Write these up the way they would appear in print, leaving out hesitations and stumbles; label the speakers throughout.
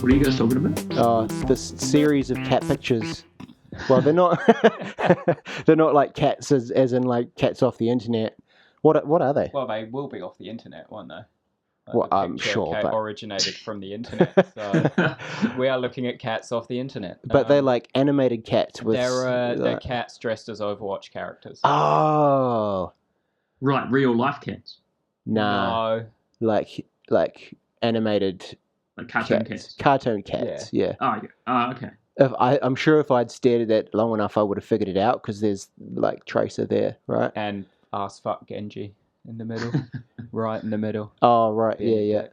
Speaker 1: What are you guys talking about?
Speaker 2: This series of cat pictures. Well, they're not. They're not like cats, as in like cats off the internet. What are they?
Speaker 3: Well, they will be off the internet, won't they?
Speaker 2: Well, I'm sure, but
Speaker 3: originated from the internet, so we are looking at cats off the internet.
Speaker 2: But they're like animated cats with.
Speaker 3: They're cats dressed as Overwatch characters.
Speaker 2: Oh,
Speaker 1: right, real life cats.
Speaker 2: Nah,
Speaker 3: No.
Speaker 2: like animated.
Speaker 1: Like cartoon cats.
Speaker 2: Cartoon cats. Yeah.
Speaker 1: Oh, yeah. Oh, okay.
Speaker 2: I'm sure if I'd stared at it long enough, I would have figured it out because there's like Tracer there, right?
Speaker 3: And ass fuck Genji in the middle, right in the middle.
Speaker 2: Oh, right. Yeah.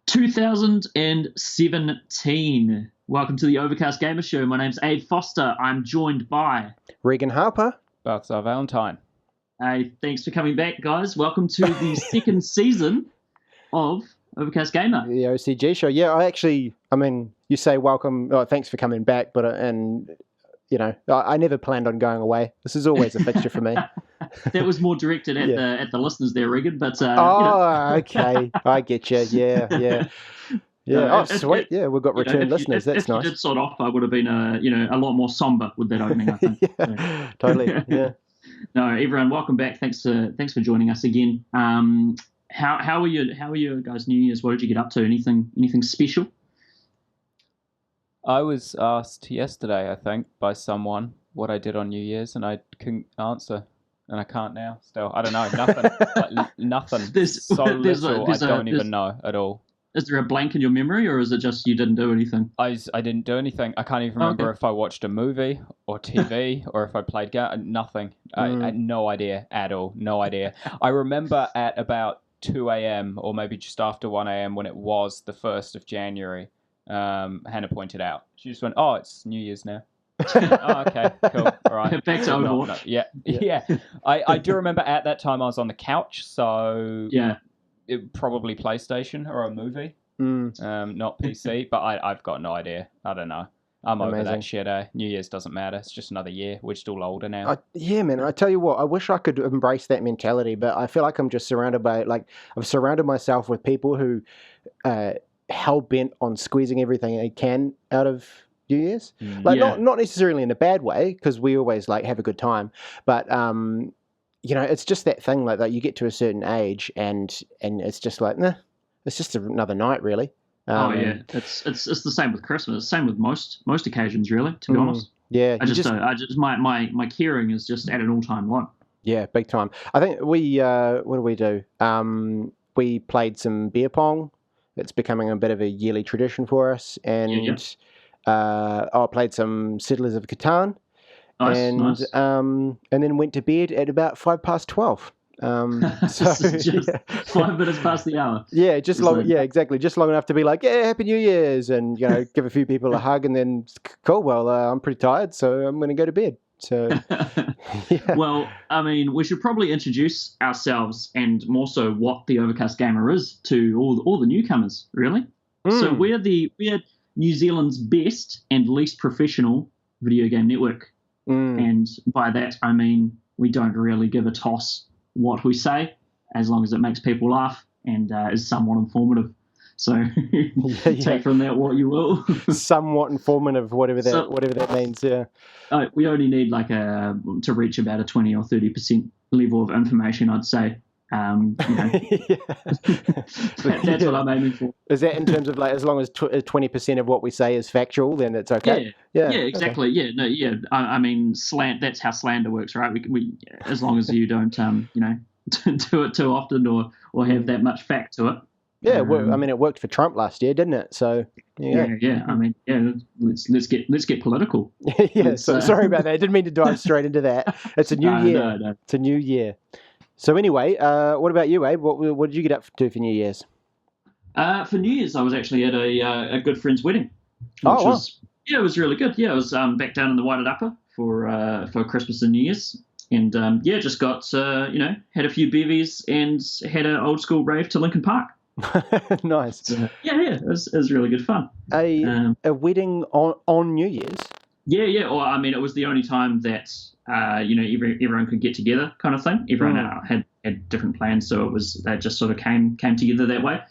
Speaker 1: 2017. Welcome to the Overcast Gamer Show. My name's Abe Foster. I'm joined by
Speaker 2: Regan Harper.
Speaker 3: Balthazar Valentine.
Speaker 1: Hey, thanks for coming back, guys. Welcome to the second season of Overcast Gamer.
Speaker 2: The OCG Show. Yeah, I mean, you say welcome, thanks for coming back, but, I never planned on going away. This is always a fixture for me.
Speaker 1: That was more directed at the listeners there, Regan, but...
Speaker 2: Okay. I get you. Yeah. Sweet. We've got return listeners. That's nice.
Speaker 1: If you did sort off, I would have been, a lot more somber with that opening, I think.
Speaker 2: Yeah, totally, yeah.
Speaker 1: No, everyone, welcome back. Thanks for joining us again. How were you guys' New Year's? What did you get up to? Anything special?
Speaker 3: I was asked yesterday, I think, by someone what I did on New Year's, and I couldn't answer, and I can't now. Still, I don't know. Nothing. Nothing. I don't even know at all.
Speaker 1: Is there a blank in your memory, or is it just you didn't do anything?
Speaker 3: I didn't do anything. I can't even remember if I watched a movie or TV or if I played game. Nothing. I had no idea at all. No idea. I remember at about 2 a.m. or maybe just after 1 a.m. when it was the 1st of January, Hannah pointed out. She just went, "Oh, it's New Year's now." Oh, okay, cool. All right.
Speaker 1: Back to Overwatch.
Speaker 3: Yeah. I do remember at that time I was on the couch, so
Speaker 1: yeah.
Speaker 3: Probably PlayStation or a movie, not PC. But I've got no idea. I don't know. I'm over that shit. New Year's doesn't matter. It's just another year. We're just all older now.
Speaker 2: Yeah, man. I tell you what, I wish I could embrace that mentality, but I feel like I'm just surrounded by, I've surrounded myself with people who hell-bent on squeezing everything they can out of New Year's. Not necessarily in a bad way, because we always, have a good time, but... it's just that thing that you get to a certain age and it's just like, nah, it's just another night, really.
Speaker 1: It's the same with Christmas. Same with most occasions, really. To be honest.
Speaker 2: Yeah,
Speaker 1: my caring is just at an all-time low.
Speaker 2: Yeah, big time. I think we what do we do? We played some beer pong. It's becoming a bit of a yearly tradition for us, and I played some Settlers of Catan.
Speaker 1: Nice.
Speaker 2: And then went to bed at about 12:05. So
Speaker 1: just 5 minutes past the hour.
Speaker 2: Yeah, just long. Yeah, exactly. Just long enough to be like, yeah, Happy New Year's, and give a few people a hug, and then cool. Well, I'm pretty tired, so I'm going to go to bed. So, yeah.
Speaker 1: Well, I mean, we should probably introduce ourselves and more so what the Overcast Gamer is to all the newcomers, really. So we're New Zealand's best and least professional video game network. And by that, I mean we don't really give a toss what we say, as long as it makes people laugh and is somewhat informative. So take from that what you will.
Speaker 2: Somewhat informative, whatever that means. Yeah.
Speaker 1: We only need to reach about a 20 or 30% level of information, I'd say. That's what I'm aiming for.
Speaker 2: Is that in terms of as long as 20% of what we say is factual, then it's okay?
Speaker 1: Yeah, exactly. Okay. I mean, that's how slander works, right? We as long as you don't do it too often or have that much fact to it.
Speaker 2: Yeah, I mean, it worked for Trump last year, didn't it? So
Speaker 1: yeah. I mean, let's get political.
Speaker 2: Sorry about that. I didn't mean to dive straight into that. It's a new year. No. It's a new year. So anyway, what about you, Abe? What did you get up to for New Year's?
Speaker 1: For New Year's, I was actually at a good friend's wedding. It was really good. Yeah, I was back down in the Waited Upper for Christmas and New Year's, and just got had a few bevies and had an old school rave to Lincoln Park.
Speaker 2: Nice.
Speaker 1: It was really good fun.
Speaker 2: A wedding on New Year's.
Speaker 1: Yeah. Or I mean, it was the only time that everyone could get together, kind of thing. Everyone had different plans, so it was that just sort of came together that way.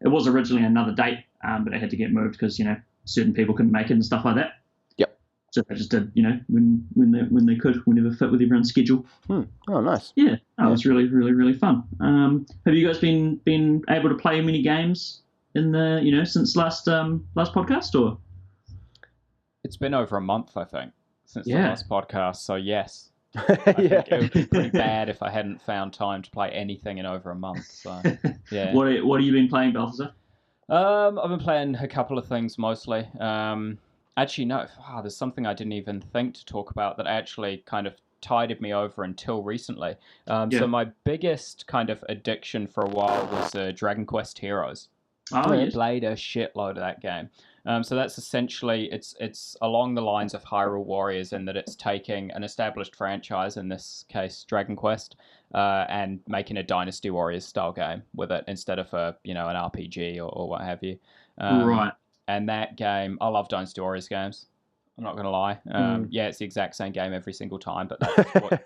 Speaker 1: It was originally another date but it had to get moved because certain people couldn't make it and stuff like that.
Speaker 2: Yep.
Speaker 1: So they just did when they could, whenever fit with everyone's schedule.
Speaker 2: Oh, nice.
Speaker 1: Yeah. It's really, really, really fun. Have you guys been able to play many games in the since last podcast, or?
Speaker 3: It's been over a month, I think, since the last podcast. So yes. I think it would be pretty bad if I hadn't found time to play anything in over a month. So yeah.
Speaker 1: What have you been playing, Balthazar?
Speaker 3: I've been playing a couple of things mostly. Actually, no. There's something I didn't even think to talk about that actually kind of tided me over until recently. So my biggest kind of addiction for a while was Dragonquest Heroes. I played a shitload of that game. So that's essentially, it's along the lines of Hyrule Warriors in that it's taking an established franchise, in this case Dragon Quest, and making a Dynasty Warriors style game with it instead of an RPG or what have you.
Speaker 1: Right.
Speaker 3: And that game, I love Dynasty Warriors games. I'm not going to lie. Yeah, it's the exact same game every single time, but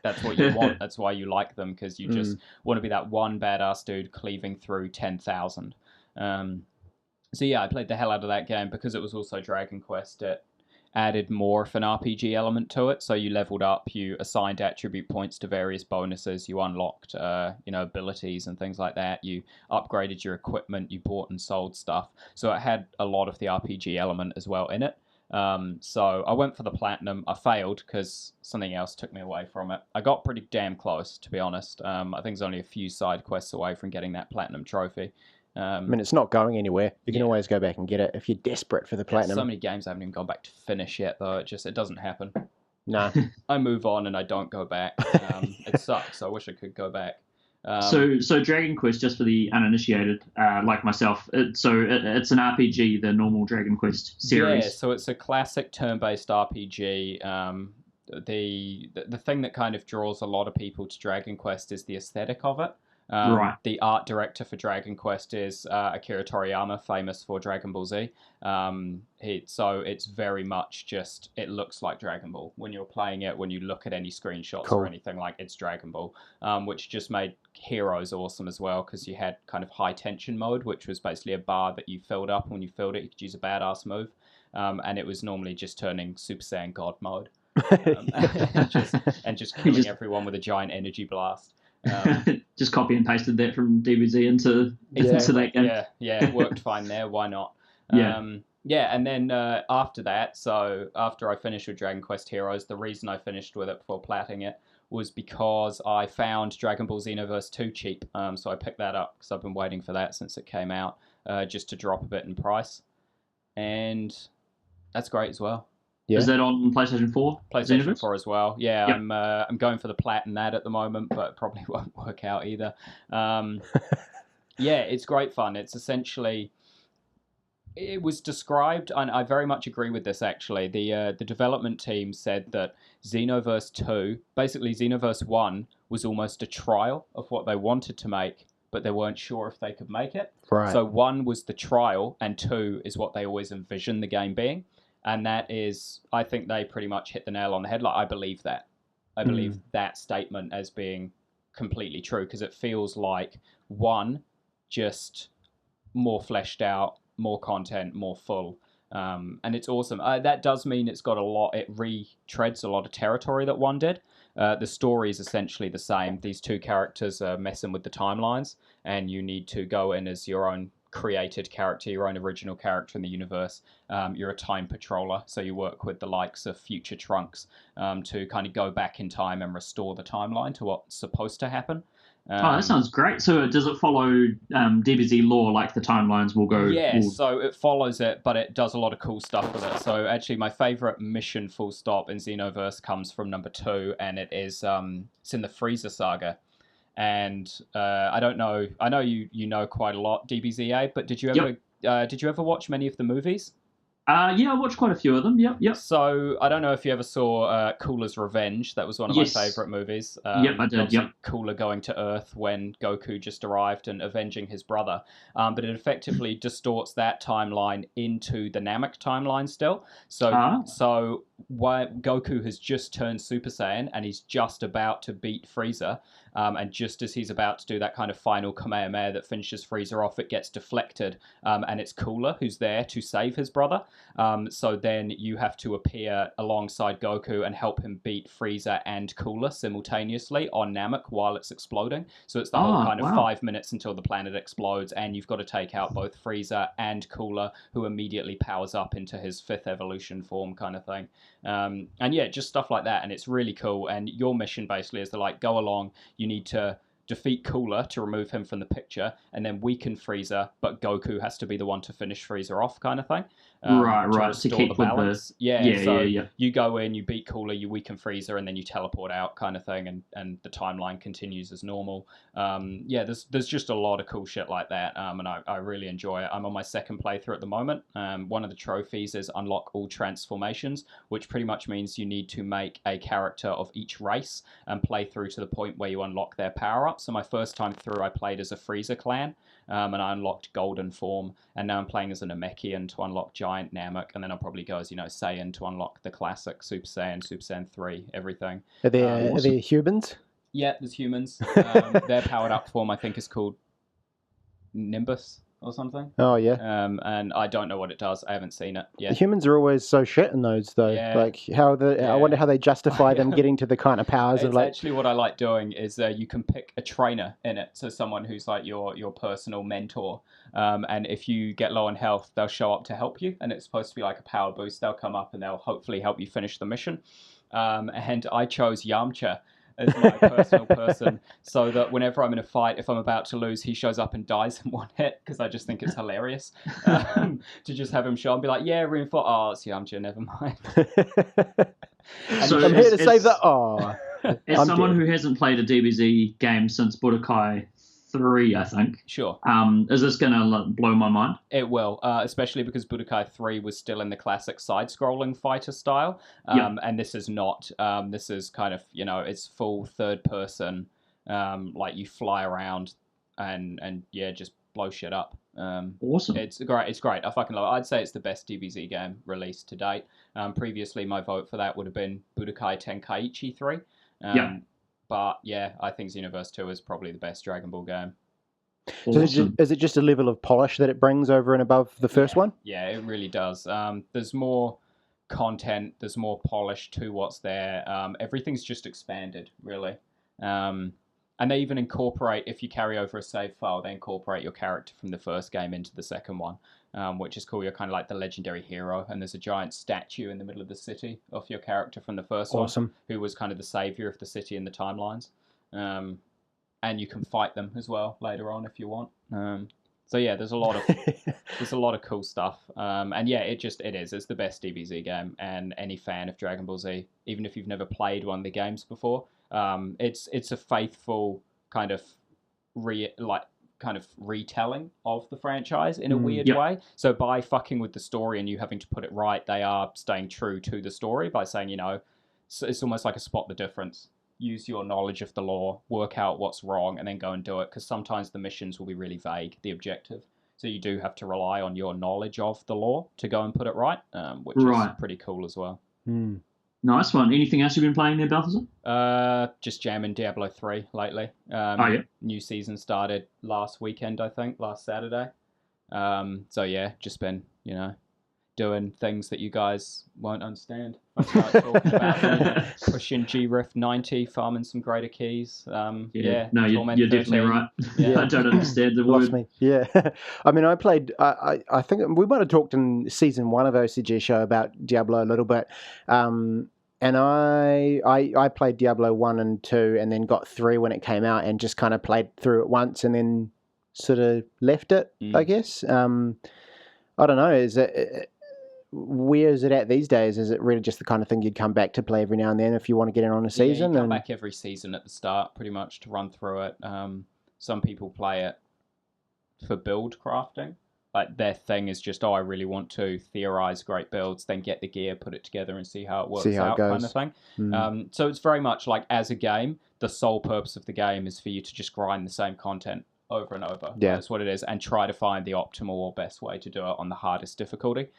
Speaker 3: that's what you want. That's why you like them, because you just want to be that one badass dude cleaving through 10,000. So yeah, I played the hell out of that game because it was also Dragon Quest. It added more of an RPG element to it. So you leveled up, you assigned attribute points to various bonuses, you unlocked, abilities and things like that. You upgraded your equipment, you bought and sold stuff. So it had a lot of the RPG element as well in it. So I went for the platinum. I failed because something else took me away from it. I got pretty damn close, to be honest. I think it's only a few side quests away from getting that platinum trophy.
Speaker 2: I mean, it's not going anywhere. You can always go back and get it if you're desperate for the platinum.
Speaker 3: So many games I haven't even gone back to finish yet, though. It doesn't happen.
Speaker 2: No.
Speaker 3: I move on and I don't go back. It sucks. I wish I could go back.
Speaker 1: So Dragon Quest, just for the uninitiated, like myself, it's an RPG, the normal Dragon Quest series.
Speaker 3: Yeah, so it's a classic turn-based RPG. The thing that kind of draws a lot of people to Dragon Quest is the aesthetic of it.
Speaker 1: Right.
Speaker 3: The art director for Dragon Quest is Akira Toriyama, famous for Dragon Ball Z. So it's very much just, it looks like Dragon Ball. When you're playing it, when you look at any screenshots or anything, like, it's Dragon Ball, which just made Heroes awesome as well, because you had kind of high tension mode, which was basically a bar that you filled up. When you filled it, you could use a badass move. And it was normally just turning Super Saiyan God mode. and just killing everyone with a giant energy blast.
Speaker 1: Just copy and pasted that from DBZ into that game.
Speaker 3: Yeah, it worked fine there. Why not? And then after that, so after I finished with Dragon Quest Heroes, the reason I finished with it before platting it was because I found Dragon Ball Xenoverse 2 cheap. So I picked that up because I've been waiting for that since it came out, just to drop a bit in price. And that's great as well.
Speaker 1: Yeah. Is that on PlayStation 4?
Speaker 3: PlayStation
Speaker 1: Xenoverse?
Speaker 3: 4 as well. Yeah, yep. I'm going for the plat in that at the moment, but it probably won't work out either. It's great fun. It's essentially, it was described, and I very much agree with this actually. The development team said that Xenoverse 2, basically Xenoverse 1, was almost a trial of what they wanted to make, but they weren't sure if they could make it.
Speaker 2: Right.
Speaker 3: So 1 was the trial, and 2 is what they always envisioned the game being. And that is, I think they pretty much hit the nail on the head. Like, I believe that. I believe that statement as being completely true, because it feels like 1, just more fleshed out, more content, more full. And it's awesome. That does mean it's got it retreads a lot of territory that 1 did. The story is essentially the same. These two characters are messing with the timelines, and you need to go in as your own created character, your own original character in the universe. You're a time patroller, so you work with the likes of future Trunks to kind of go back in time and restore the timeline to what's supposed to happen.
Speaker 1: That sounds great. So does it follow DBZ lore, like the timelines will go?
Speaker 3: Yeah, so it follows it, but it does a lot of cool stuff with it. So actually my favourite mission full stop in Xenoverse comes from number 2, and it is it's in the Frieza saga. And I don't know. I know you know quite a lot, DBZA, but did you ever watch many of the movies?
Speaker 1: Yeah, I watched quite a few of them. Yep.
Speaker 3: So I don't know if you ever saw Cooler's Revenge. That was one of my favourite movies.
Speaker 1: Yep, I did. Yep.
Speaker 3: Cooler going to Earth when Goku just arrived and avenging his brother. But it effectively distorts that timeline into the Namek timeline still. So Goku has just turned Super Saiyan and he's just about to beat Frieza. and just as he's about to do that kind of final Kamehameha that finishes Frieza off, it gets deflected, and it's Cooler who's there to save his brother. So then you have to appear alongside Goku and help him beat Frieza and Cooler simultaneously on Namek while it's exploding. So it's the whole kind of 5 minutes until the planet explodes, and you've got to take out both Frieza and Cooler, who immediately powers up into his 5th evolution form kind of thing. And yeah, just stuff like that, and it's really cool. And your mission basically is to like go along, you need to defeat Cooler to remove him from the picture, and then weaken Frieza, but Goku has to be the one to finish Frieza off kind of thing.
Speaker 1: Right.
Speaker 3: To keep the balance.
Speaker 1: Yeah.
Speaker 3: You go in, you beat Cooler, you weaken Frieza, and then you teleport out kind of thing, and the timeline continues as normal. There's just a lot of cool shit like that, and I really enjoy it. I'm on my 2nd playthrough at the moment. One of the trophies is unlock all transformations, which pretty much means you need to make a character of each race and play through to the point where you unlock their power-up. So my first time through, I played as a Frieza clan, and I unlocked Golden Form, and now I'm playing as a Namekian to unlock Giant Namek, and then I'll probably go as, Saiyan to unlock the classic Super Saiyan 3, everything.
Speaker 2: Are there humans?
Speaker 3: Yeah, there's humans. Their powered up form, I think, is called Nimbus or something.
Speaker 2: Oh, yeah.
Speaker 3: And I don't know what it does. I haven't seen it yet.
Speaker 2: The humans are always so shit in those, though.
Speaker 3: Yeah.
Speaker 2: Like, I wonder how they justify them getting to the kind of powers of like...
Speaker 3: Actually, what I like doing is you can pick a trainer in it, so someone who's like your personal mentor. And if you get low on health, they'll show up to help you, and it's supposed to be like a power boost. They'll come up and they'll hopefully help you finish the mission. And I chose Yamcha as my personal person, so that whenever I'm in a fight, if I'm about to lose, he shows up and dies in one hit, because I just think it's hilarious to just have him show up and be like, yeah, reinforce. Oh, it's Yamcha, never mind.
Speaker 2: So I'm here to save the...
Speaker 1: As someone who hasn't played a DBZ game since Budokai 3, I think.
Speaker 3: Sure.
Speaker 1: Is this going to blow my mind?
Speaker 3: It will, especially because Budokai 3 was still in the classic side-scrolling fighter style, and this is not. This is kind of, it's full third-person, like you fly around and just blow shit up.
Speaker 1: Awesome.
Speaker 3: It's great. I fucking love it. I'd say it's the best DBZ game released to date. Previously, my vote for that would have been Budokai Tenkaichi 3. But yeah, I think Xenoverse 2 is probably the best Dragon Ball game.
Speaker 2: Awesome. So is it just a level of polish that it brings over and above the first one?
Speaker 3: Yeah, it really does. There's more content, there's more polish to what's there. Everything's just expanded, really. And they even incorporate, if you carry over a save file, they incorporate your character from the first game into the second one, which is cool. You're kind of like the legendary hero, and there's a giant statue in the middle of the city of your character from the first one, who was kind of the savior of the city in the timelines. And you can fight them as well later on if you want. So yeah, there's a lot of cool stuff. And yeah, it's the best DBZ game, and any fan of Dragon Ball Z, even if you've never played one of the games before, it's a faithful kind of retelling of the franchise in a weird way. So by fucking with the story and you having to put it right, they are staying true to the story by saying, it's almost like a spot the difference. Use your knowledge of the lore, work out what's wrong, and then go and do it, because sometimes the missions will be really vague, the objective. So you do have to rely on your knowledge of the lore to go and put it right, which is pretty cool as well.
Speaker 1: Nice one. Anything else you've been playing there, Balthazar?
Speaker 3: Just jamming Diablo 3 lately. New season started last weekend, I think, last Saturday. So yeah, just been, doing things that you guys won't understand. I start talking about pushing GRIF 90, farming some greater keys. No,
Speaker 1: you're definitely right. Yeah. I don't understand the word.
Speaker 2: Me. Yeah. I mean, I played, I think we might have talked in season 1 of OCG Show about Diablo a little bit. And I played Diablo 1 and 2 and then got 3 when it came out and just kind of played through it once and then sort of left it, I guess. I don't know. Where is it at these days? Is it really just the kind of thing you'd come back to play every now and then if you want to get in on a season?
Speaker 3: You come back every season at the start, pretty much, to run through it. Some people play it for build crafting. Like, their thing is just, I really want to theorize great builds, then get the gear, put it together, and see how it works out, kind of thing. So it's very much like, as a game, the sole purpose of the game is for you to just grind the same content over and over. That's what it is, and try to find the optimal or best way to do it on the hardest difficulty.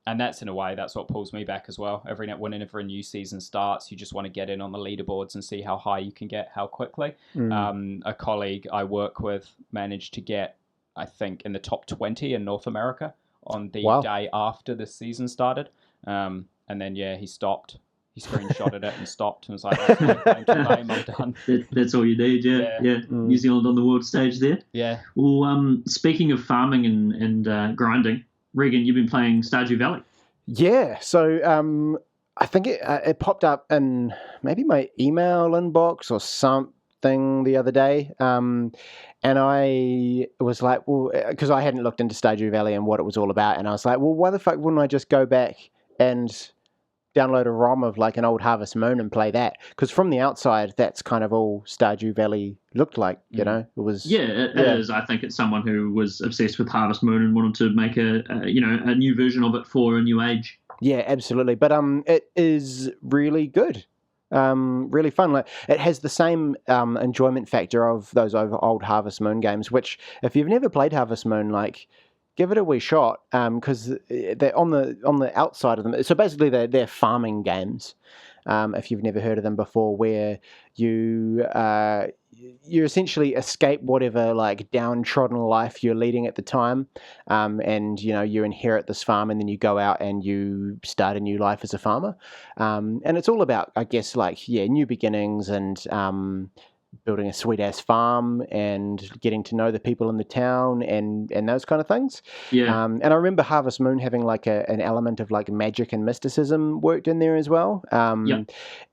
Speaker 3: And that's in a way, that's what pulls me back as well. Whenever a new season starts, you just want to get in on the leaderboards and see how high you can get, how quickly. A colleague I work with managed to get, I think, in the top 20 in North America on the day after the season started. And then, he stopped. He screenshotted it and stopped and was like, thank you, I'm done.
Speaker 1: That's all you need, yeah. New Zealand on the world stage there.
Speaker 3: Yeah.
Speaker 1: Well, speaking of farming and grinding, Regan, you've been playing Stardew Valley.
Speaker 2: Yeah, so I think it popped up in maybe my email inbox or something the other day. And I was like, well, because I hadn't looked into Stardew Valley and what it was all about. And I was like, well, why the fuck wouldn't I just go back and download a ROM of like an old Harvest Moon and play that? Because from the outside, that's kind of all Stardew Valley looked like, you know? It was
Speaker 1: it is. I think it's someone who was obsessed with Harvest Moon and wanted to make a new version of it for a new age.
Speaker 2: Yeah, absolutely. But it is really good. Really fun. Like, it has the same enjoyment factor of those old Harvest Moon games, which if you've never played Harvest Moon, like, give it a wee shot, because they're on the outside of them. So basically, they're farming games. If you've never heard of them before, where you essentially escape whatever like downtrodden life you're leading at the time, and you inherit this farm, and then you go out and you start a new life as a farmer. And it's all about, I guess, new beginnings and building a sweet-ass farm and getting to know the people in the town and those kind of things.
Speaker 1: Yeah.
Speaker 2: And I remember Harvest Moon having like an element of like magic and mysticism worked in there as well.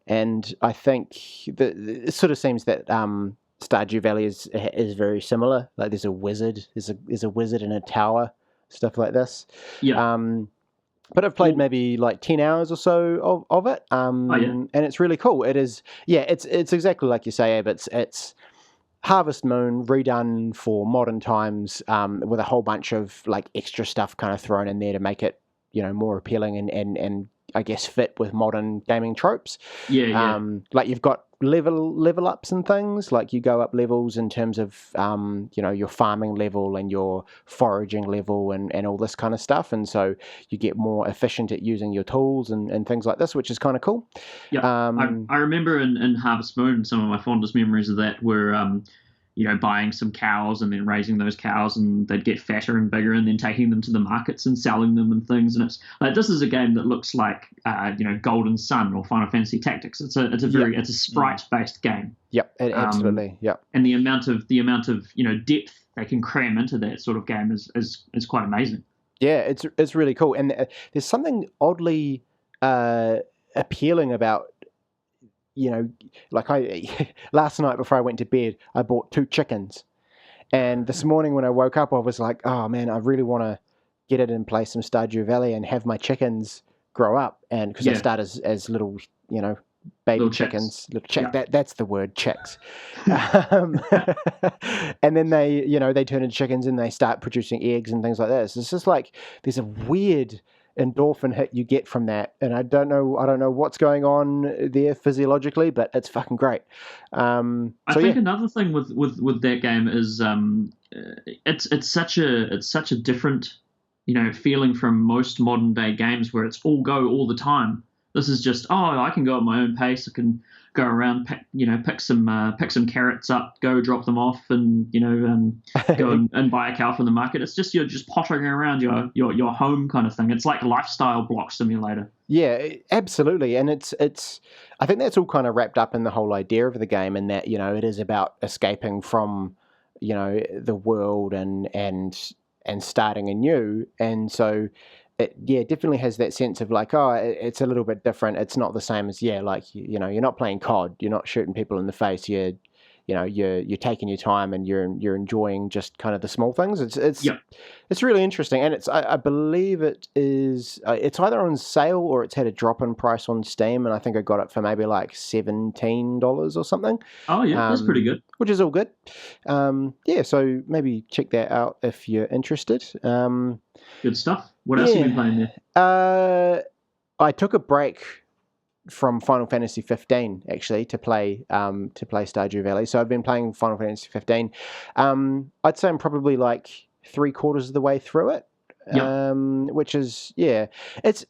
Speaker 2: And I think that it sort of seems that Stardew Valley is very similar. Like there's a wizard, there's a wizard in a tower, stuff like this.
Speaker 1: Yeah.
Speaker 2: But I've played maybe like 10 hours or so of it, and it's really cool. It is, it's exactly like you say, Abe. It's Harvest Moon redone for modern times, with a whole bunch of like extra stuff kind of thrown in there to make it, more appealing and I guess fit with modern gaming tropes. Like you've got level ups and things, like you go up levels in terms of your farming level and your foraging level and all this kind of stuff, and so you get more efficient at using your tools and things like this, which is kind of cool.
Speaker 1: I remember in Harvest Moon, some of my fondest memories of that were buying some cows and then raising those cows, and they'd get fatter and bigger, and then taking them to the markets and selling them and things. And it's like, this is a game that looks like Golden Sun or Final Fantasy Tactics. It's a sprite based game.
Speaker 2: Yep, absolutely. Yep.
Speaker 1: And the amount of depth they can cram into that sort of game is quite amazing.
Speaker 2: Yeah, it's really cool, and there's something oddly appealing about. Last night before I went to bed, I bought 2 chickens. And this morning when I woke up, I was like, oh man, I really want to get it and play some Stardew Valley and have my chickens grow up. And because they start as little, baby
Speaker 1: little
Speaker 2: chickens.
Speaker 1: Chicks.
Speaker 2: That's the word, chicks. And then they turn into chickens and they start producing eggs and things like that. So it's just like, there's a weird endorphin hit you get from that, and I don't know what's going on there physiologically, but it's fucking great. I
Speaker 1: think another thing with that game is it's such a different feeling from most modern day games where it's all go all the time. This is just I can go at my own pace. I can go around, pick some carrots up, go drop them off, and go and buy a cow from the market. It's just you're just pottering around your home kind of thing. It's like a lifestyle block simulator.
Speaker 2: Yeah, absolutely, and it's I think that's all kind of wrapped up in the whole idea of the game, and that it is about escaping from the world and starting anew, and so. It definitely has that sense of like, it's a little bit different. It's not the same as you're not playing COD. You're not shooting people in the face. You're taking your time and you're enjoying just kind of the small things. It's really interesting, and I believe it is. It's either on sale or it's had a drop in price on Steam, and I think I got it for maybe like $17 or something.
Speaker 1: Oh yeah, that's pretty good.
Speaker 2: Which is all good. So maybe check that out if you're interested.
Speaker 1: Good stuff. What else have you been playing there?
Speaker 2: I took a break from Final Fantasy 15 actually to play Stardew Valley. So I've been playing Final Fantasy 15. I'd say I'm probably like 3/4 of the way through it. which is it's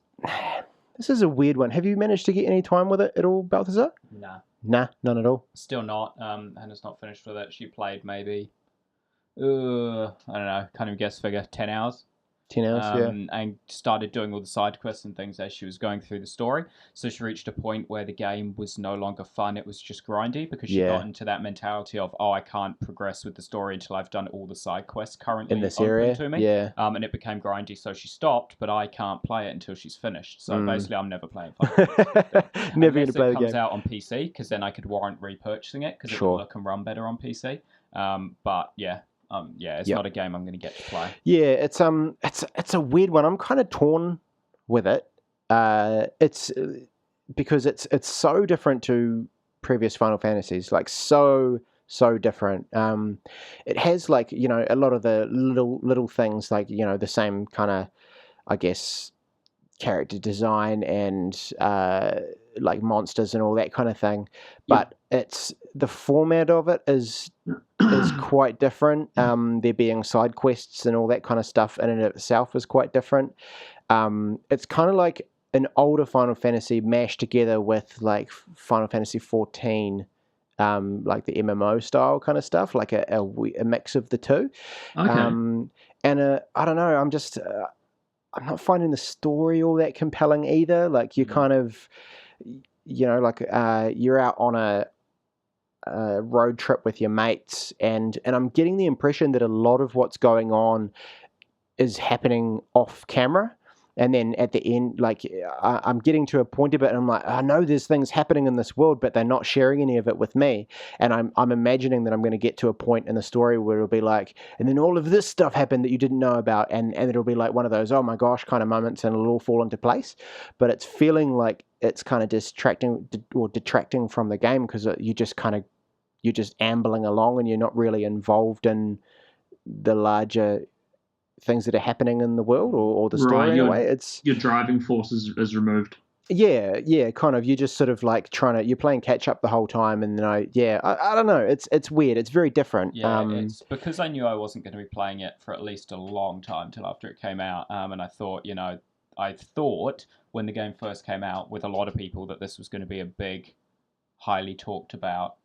Speaker 2: this is a weird one. Have you managed to get any time with it at all, Balthazar? Nah, none at all.
Speaker 3: Still not. Hannah's not finished with it. She played maybe, I don't know, can't even guess figure, 10 hours.
Speaker 2: 10 hours,
Speaker 3: and started doing all the side quests and things as she was going through the story. So she reached a point where the game was no longer fun. It was just grindy because she got into that mentality of, I can't progress with the story until I've done all the side quests currently
Speaker 2: in this
Speaker 3: open
Speaker 2: area
Speaker 3: to me. And it became grindy, so she stopped, but I can't play it until she's finished. So basically, I'm never playing
Speaker 2: never going to play the game.
Speaker 3: It comes out on PC, because then I could warrant repurchasing it, because it would look and run better on PC. But it's not a game I'm going to get to play.
Speaker 2: Yeah, it's a weird one. I'm kind of torn with it. It's because it's so different to previous Final Fantasies, like so different. It has, like, you know, a lot of the little things, like, you know, the same kind of, I guess, character design and like monsters and all that kind of thing, but it's the format of it is quite different. There being side quests and all that kind of stuff in and of itself is quite different. It's kind of like an older Final Fantasy mashed together with like Final Fantasy 14, like the MMO style kind of stuff, like a mix of the two.
Speaker 1: Okay.
Speaker 2: And I don't know, I'm not finding the story all that compelling either. Like, you kind of, you know, like you're out on a road trip with your mates, and I'm getting the impression that a lot of what's going on is happening off camera. And then at the end, like, I'm getting to a point of it, and I'm like, I know there's things happening in this world, but they're not sharing any of it with me. And I'm imagining that I'm going to get to a point in the story where it'll be like, and then all of this stuff happened that you didn't know about, and it'll be like one of those, oh my gosh, kind of moments, and it'll all fall into place. But it's feeling like it's kind of detracting from the game, because you're just ambling along, and you're not really involved in the larger things that are happening in the world or the story in a way. It's
Speaker 1: your driving force is removed.
Speaker 2: Yeah, kind of. You're just sort of like you're playing catch up the whole time, and then I don't know. It's weird. It's very different.
Speaker 3: Yeah, it's because I knew I wasn't going to be playing it for at least a long time till after it came out. And I thought, when the game first came out, with a lot of people, that this was going to be a big, highly talked about,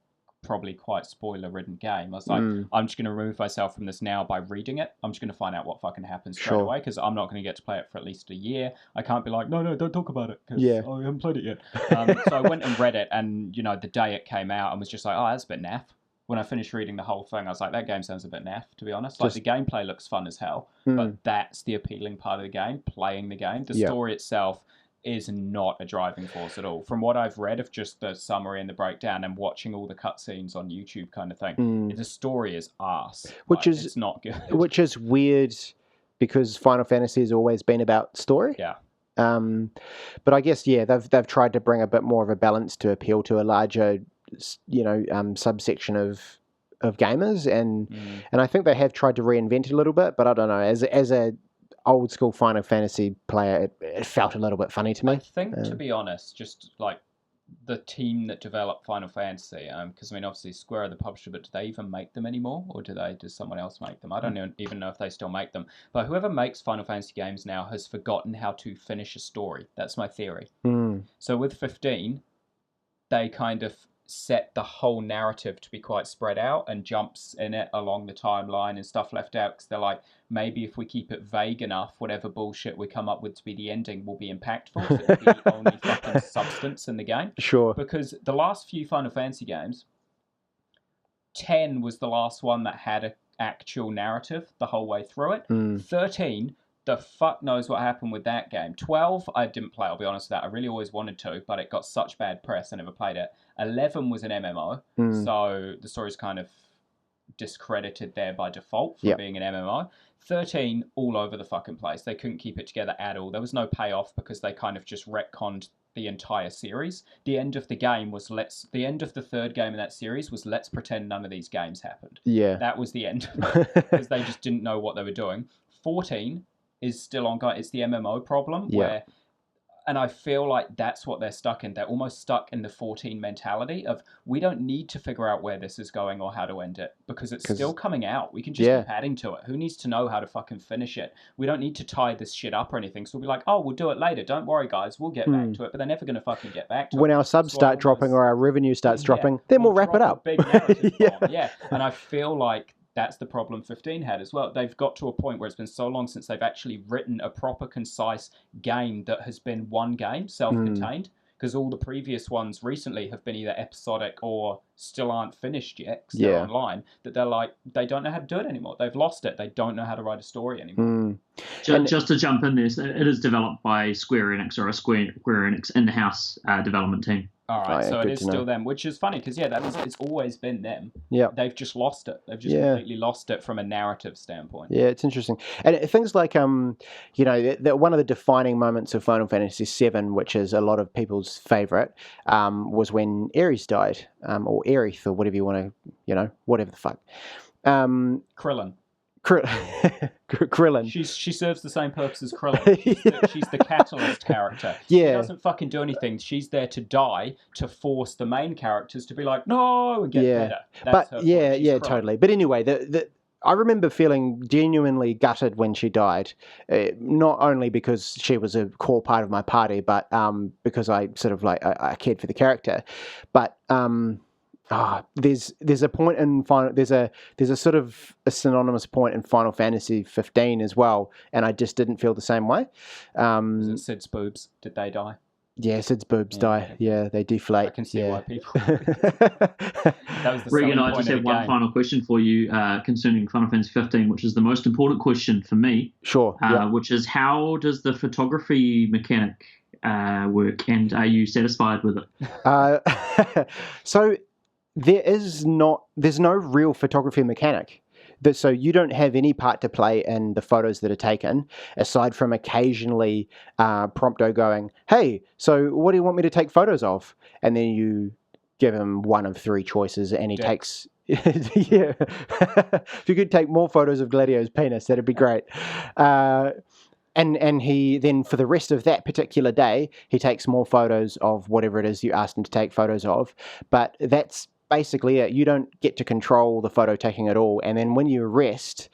Speaker 3: probably quite spoiler-ridden game. I was like, I'm just going to remove myself from this now by reading it. I'm just going to find out what fucking happens straight away, because I'm not going to get to play it for at least a year. I can't be like, no, don't talk about it, because I haven't played it yet. So I went and read it, and, the day it came out, and was just like, oh, that's a bit naff. When I finished reading the whole thing, I was like, that game sounds a bit naff, to be honest. Like, the gameplay looks fun as hell, but that's the appealing part of the game, playing the game. The story itself is not a driving force at all. From what I've read of just the summary and the breakdown and watching all the cutscenes on YouTube kind of thing, the story is arse. It's not good.
Speaker 2: Which is weird, because Final Fantasy has always been about story.
Speaker 3: Yeah.
Speaker 2: But I guess, they've tried to bring a bit more of a balance to appeal to a larger, subsection of gamers, and I think they have tried to reinvent it a little bit, but I don't know, as a old school Final Fantasy player, it felt a little bit funny to me.
Speaker 3: I think, to be honest, just like the team that developed Final Fantasy, because obviously Square are the publisher, but do they even make them anymore, or does someone else make them? I don't even know if they still make them. But whoever makes Final Fantasy games now has forgotten how to finish a story. That's my theory. So with 15, they kind of set the whole narrative to be quite spread out, and jumps in it along the timeline and stuff left out, because they're like, maybe if we keep it vague enough, whatever bullshit we come up with to be the ending will be impactful, so it'll be the only fucking substance in the game.
Speaker 2: Sure.
Speaker 3: Because the last few Final Fantasy games, 10 was the last one that had an actual narrative the whole way through it. 13, the fuck knows what happened with that game. 12, I didn't play, I'll be honest with that. I really always wanted to, but it got such bad press, I never played it. 11 was an MMO, so the story's kind of discredited there by default for being an MMO. 13, all over the fucking place. They couldn't keep it together at all. There was no payoff, because they kind of just retconned the entire series. The end of the game was the end of the third game in that series was, let's pretend none of these games happened.
Speaker 2: Yeah.
Speaker 3: That was the end of it, because they just didn't know what they were doing. 14 is still ongoing. It's the MMO problem, where And I feel like that's what they're stuck in. They're almost stuck in the 14 mentality of, we don't need to figure out where this is going or how to end it because it's still coming out. We can just keep adding to it. Who needs to know how to fucking finish it? We don't need to tie this shit up or anything. So we'll be like, oh, we'll do it later. Don't worry, guys. We'll get back to it. But they're never going to fucking get back to it.
Speaker 2: When our subs start dropping or our revenue starts dropping, then we'll wrap it up.
Speaker 3: Big narrative bomb. Yeah. And I feel like that's the problem 15 had as well. They've got to a point where it's been so long since they've actually written a proper, concise game that has been one game, self-contained, because all the previous ones recently have been either episodic or still aren't finished yet because they're online, that they're like, they don't know how to do it anymore. They've lost it. They don't know how to write a story anymore.
Speaker 1: Just to jump in there, it is developed by Square Enix, or a Square Enix in-house development team.
Speaker 3: All right, so it is still them, which is funny because it's always been them.
Speaker 2: Yeah,
Speaker 3: they've just lost it. They've just completely lost it from a narrative standpoint.
Speaker 2: Yeah, it's interesting, and things like one of the defining moments of Final Fantasy VII, which is a lot of people's favorite, was when Ares died, or Aerith, or whatever you want to, whatever the fuck.
Speaker 3: Krillin.
Speaker 2: Krillin.
Speaker 3: She serves the same purpose as Krillin. She's the catalyst character. Yeah. She doesn't fucking do anything. She's there to die to force the main characters to be like, no, and get better. That's her point.
Speaker 2: Totally. But anyway, I remember feeling genuinely gutted when she died, not only because she was a core part of my party, but because I sort of I cared for the character, but. There's a point in there's a sort of a synonymous point in Final Fantasy 15 as well, and I just didn't feel the same way.
Speaker 3: Was it Sid's boobs? Did they die?
Speaker 2: Yeah, Sid's boobs die. Yeah, they deflate.
Speaker 3: I can see why people. That was the
Speaker 1: Regan, I just have one final question for you concerning Final Fantasy 15, which is the most important question for me.
Speaker 2: Sure.
Speaker 1: Which is, how does the photography mechanic work, and are you satisfied with it?
Speaker 2: So. There's no real photography mechanic. So you don't have any part to play in the photos that are taken, aside from occasionally Prompto going, hey, so what do you want me to take photos of? And then you give him one of three choices, and he takes... yeah. If you could take more photos of Gladio's penis, that'd be great. And he then, for the rest of that particular day, he takes more photos of whatever it is you asked him to take photos of. But that's basically it. You don't get to control the photo taking at all. And then when you rest,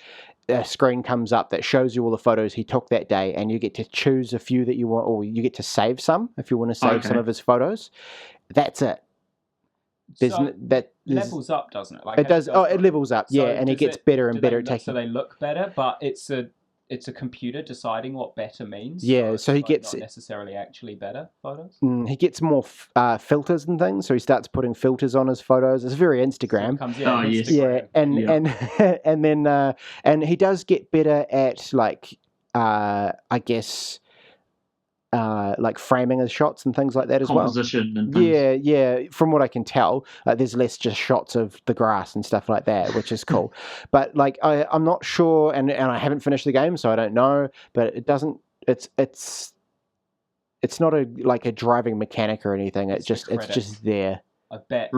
Speaker 2: a screen comes up that shows you all the photos he took that day, and you get to choose a few that you want, or you get to save some if you want to save some of his photos. That's it.
Speaker 3: Levels up, doesn't it?
Speaker 2: It does. It levels up, and it gets better and better at taking.
Speaker 3: So they look better, but it's a computer deciding what better means.
Speaker 2: Yeah, so he gets
Speaker 3: not necessarily actually better photos.
Speaker 2: He gets more filters and things, so he starts putting filters on his photos. It's very Instagram. And then and he does get better at I guess. Framing his shots and things like that as well.
Speaker 1: Composition and things.
Speaker 2: Yeah. From what I can tell, there's less just shots of the grass and stuff like that, which is cool. But I'm not sure, and I haven't finished the game, so I don't know. But it doesn't. It's not a driving mechanic or anything. It's just there.
Speaker 3: I bet.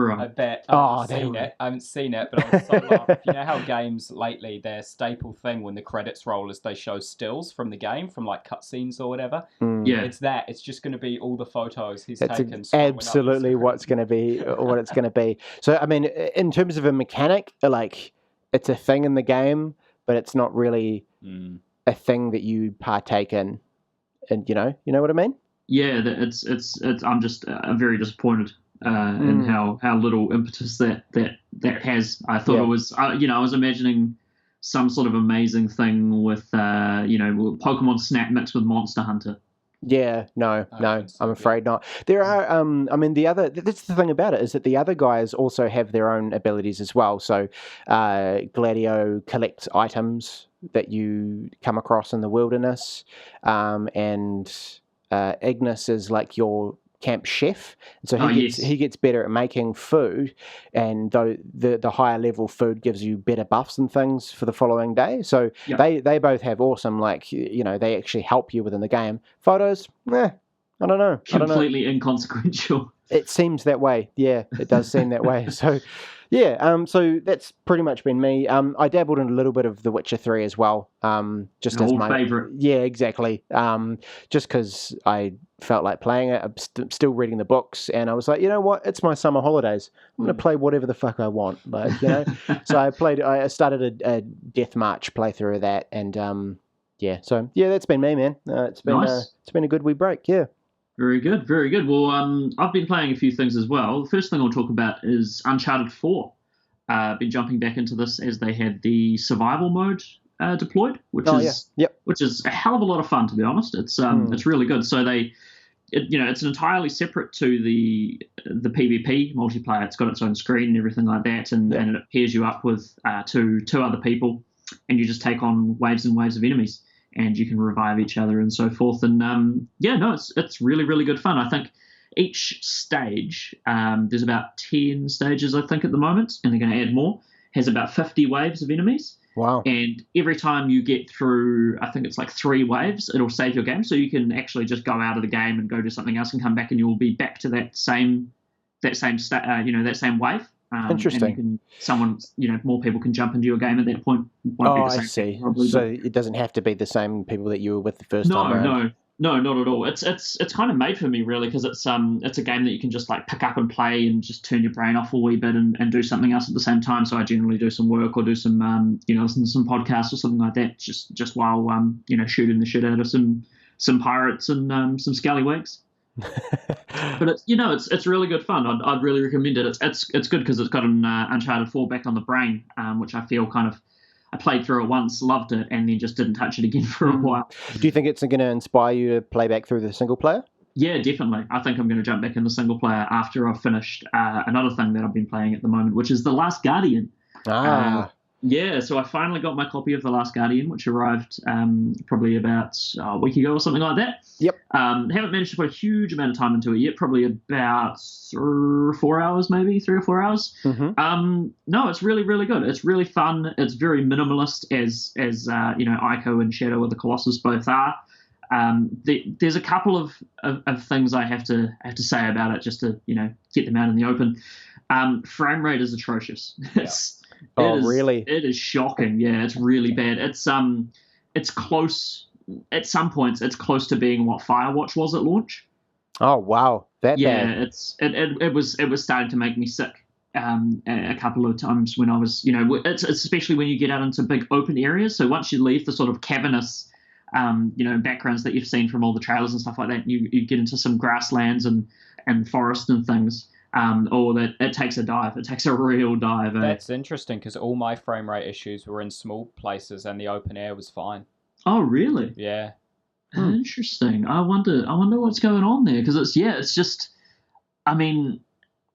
Speaker 3: I haven't seen it, but I was so laughing. You know how games lately, their staple thing when the credits roll is they show stills from the game, from cutscenes or whatever.
Speaker 1: Yeah,
Speaker 3: it's that. It's just going to be all the photos he's
Speaker 2: That's
Speaker 3: taken.
Speaker 2: Absolutely, what's going to be what it's going to be. So, I mean, in terms of a mechanic, it's a thing in the game, but it's not really a thing that you partake in. And you know what I mean?
Speaker 1: Yeah, it's. I'm just very disappointed. And how little impetus that has. I thought it was, I was imagining some sort of amazing thing with, Pokemon Snap mixed with Monster Hunter.
Speaker 2: Yeah, no, I'm afraid not. There are, that's the thing about it, is that the other guys also have their own abilities as well. So Gladio collects items that you come across in the wilderness, and Ignis is your camp chef, and so he gets better at making food, and though the higher level food gives you better buffs and things for the following day. So they both have awesome, they actually help you within the game. Photos, I don't know.
Speaker 1: Completely inconsequential.
Speaker 2: It seems that way. Yeah, it does seem that way. So, yeah. So that's pretty much been me. I dabbled in a little bit of The Witcher 3 as well. Just
Speaker 1: An
Speaker 2: as
Speaker 1: old
Speaker 2: my
Speaker 1: favorite.
Speaker 2: Yeah, exactly. Just because I felt like playing it. I'm still reading the books, and I was like, you know what? It's my summer holidays. I'm gonna play whatever the fuck I want. Like, So I started a Death March playthrough of that, and yeah. So yeah, that's been me, man. It's been
Speaker 1: Nice.
Speaker 2: it's been a good wee break. Yeah.
Speaker 1: Very good, very good. Well, I've been playing a few things as well. The first thing I'll talk about is Uncharted 4. Been jumping back into this as they had the survival mode deployed, which is a hell of a lot of fun, to be honest. It's really good. So it's entirely separate to the PvP multiplayer. It's got its own screen and everything like that, and it pairs you up with two other people, and you just take on waves and waves of enemies. And you can revive each other and so forth. And it's really, really good fun. I think each stage, there's about 10 stages, I think, at the moment, and they're going to add more, has about 50 waves of enemies.
Speaker 2: Wow.
Speaker 1: And every time you get through, I think it's like 3 waves, it'll save your game. So you can actually just go out of the game and go do something else and come back, and you'll be back to that same wave.
Speaker 2: Interesting.
Speaker 1: And more people can jump into your game at that point.
Speaker 2: I see. So it doesn't have to be the same people that you were with the first time around.
Speaker 1: No, not at all. It's kind of made for me, really, because it's a game that you can just like pick up and play and just turn your brain off a wee bit and do something else at the same time. So I generally do some work or do some listen to some podcasts or something like that, just while shooting the shit out of some pirates and some scallywags. But it's really good fun. I'd really recommend it. It's good because it's got an Uncharted 4 back on the brain, which I feel I played through it once, loved it, and then just didn't touch it again for a while.
Speaker 2: Do you think it's going to inspire you to play back through the single player?
Speaker 1: Yeah, definitely. I think I'm going to jump back in the single player after I've finished another thing that I've been playing at the moment, which is The Last Guardian. Yeah, so I finally got my copy of The Last Guardian, which arrived probably about a week ago or something like that.
Speaker 2: Yep.
Speaker 1: Haven't managed to put a huge amount of time into it yet, probably about 3 or 4 hours, maybe 3 or 4 hours.
Speaker 2: Mm-hmm.
Speaker 1: No, it's really, really good. It's really fun. It's very minimalist, as Ico and Shadow of the Colossus both are. There's a couple of things I have to say about it, just to get them out in the open. Frame rate is atrocious.
Speaker 2: Really?
Speaker 1: It is shocking. Yeah, it's really bad. It's close. At some points, it's close to being what Firewatch was at launch.
Speaker 2: Oh wow, that bad.
Speaker 1: Yeah, it was starting to make me sick. A couple of times when I was, it's especially when you get out into big open areas. So once you leave the sort of cavernous, backgrounds that you've seen from all the trailers and stuff like that, you get into some grasslands and forest and things. Or that it takes a dive. It takes a real dive.
Speaker 3: That's interesting because all my frame rate issues were in small places and the open air was fine.
Speaker 1: Oh, really?
Speaker 3: Yeah.
Speaker 1: Interesting. I wonder what's going on there because it's just. I mean,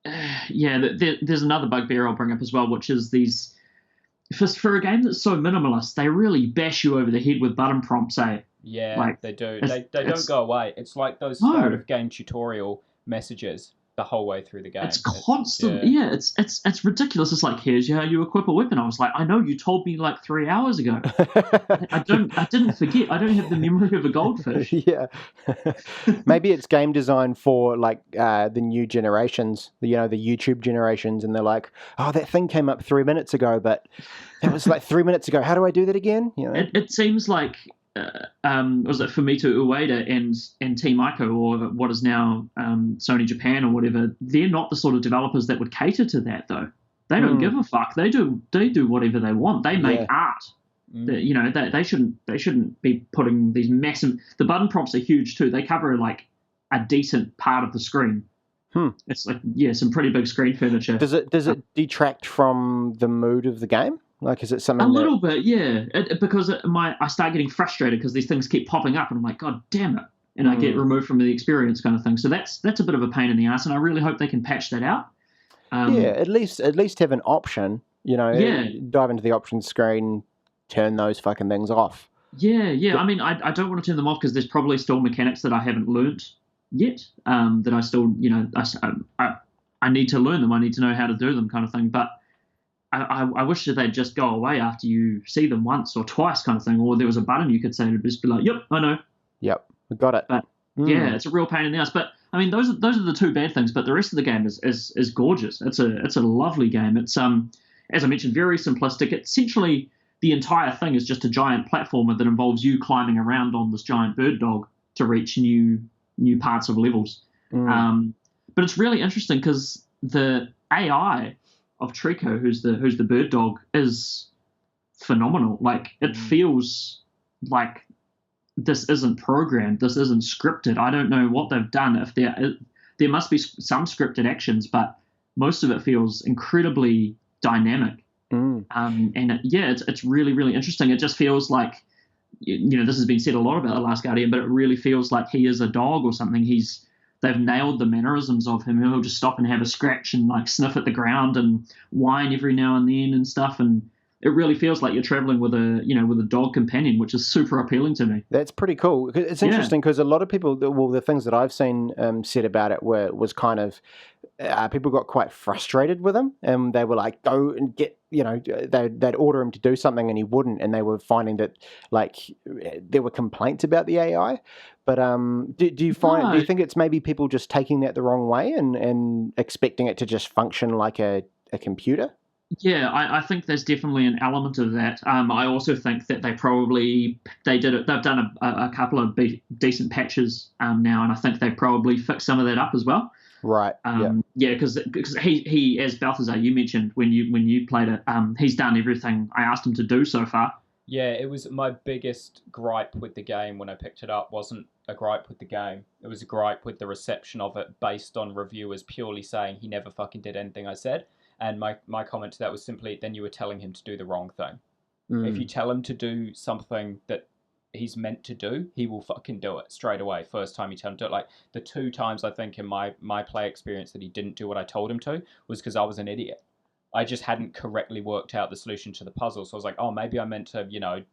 Speaker 1: there's another bugbear I'll bring up as well, which is these. For a game that's so minimalist, they really bash you over the head with button prompts, eh?
Speaker 3: Yeah, they do. They don't go away. It's like those start of game tutorial messages the whole way through the game.
Speaker 1: It's constant. It's ridiculous. It's like, here's how you equip a weapon. I was like, I know you told me like 3 hours ago. I didn't forget. I don't have the memory of a goldfish.
Speaker 2: Yeah. Maybe it's game design for like the new generations, the YouTube generations, and they're like, oh, that thing came up 3 minutes ago, but that was like 3 minutes ago. How do I do that again?
Speaker 1: It seems like was it Fumito Ueda and Team Ico, or what is now Sony Japan or whatever? They're not the sort of developers that would cater to that, though. They don't give a fuck. They do whatever they want. They make art. They shouldn't be putting these massive. The button prompts are huge too. They cover like a decent part of the screen. It's like some pretty big screen furniture.
Speaker 2: Does it detract from the mood of the game? Like, is it something?
Speaker 1: A little bit, yeah. Because I start getting frustrated because these things keep popping up, and I'm like, God damn it! And I get removed from the experience, kind of thing. So that's a bit of a pain in the ass, and I really hope they can patch that out.
Speaker 2: At least have an option. Dive into the options screen, turn those fucking things off.
Speaker 1: Yeah. I mean, I don't want to turn them off because there's probably still mechanics that I haven't learnt yet. That I still, I need to learn them. I need to know how to do them, kind of thing. But I wish that they'd just go away after you see them once or twice, kind of thing, or there was a button you could say to just be like, yep, I know.
Speaker 2: Yep, we got it.
Speaker 1: But yeah, it's a real pain in the ass. But I mean, those are the two bad things, but the rest of the game is gorgeous. It's a lovely game. It's as I mentioned, very simplistic. Essentially, the entire thing is just a giant platformer that involves you climbing around on this giant bird dog to reach new parts of levels. But it's really interesting because the AI of Trico, who's the bird dog, is phenomenal. Like, it feels like this isn't programmed, this isn't scripted. I don't know what they've done. If there must be some scripted actions, but most of it feels incredibly dynamic. And it's really, really interesting. It just feels like, this has been said a lot about The Last Guardian, but it really feels like he is a dog or something. They've nailed the mannerisms of him. He'll just stop and have a scratch and like sniff at the ground and whine every now and then and stuff. And it really feels like you're traveling with a dog companion, which is super appealing to me.
Speaker 2: That's pretty cool. It's interesting because a lot of people, the things that I've seen said about it was kind of people got quite frustrated with him, and they were like, go and get, they'd order him to do something and he wouldn't, and they were finding that like there were complaints about the AI. But do you think it's maybe people just taking that the wrong way and expecting it to just function like a computer?
Speaker 1: Yeah, I think there's definitely an element of that. I also think that they've done a couple of decent patches now, and I think they've probably fixed some of that up as well.
Speaker 2: Right.
Speaker 1: Yeah, because he, as Balthazar, you mentioned when you played it, he's done everything I asked him to do so far.
Speaker 3: Yeah, it was my biggest gripe with the game when I picked it up. Wasn't a gripe with the game. It was a gripe with the reception of it based on reviewers purely saying he never fucking did anything I said. And my comment to that was simply, then you were telling him to do the wrong thing. If you tell him to do something that he's meant to do, he will fucking do it straight away. First time you tell him to do it. Like, the 2 times I think in my play experience that he didn't do what I told him to was because I was an idiot. I just hadn't correctly worked out the solution to the puzzle. So I was like, oh, maybe I meant to,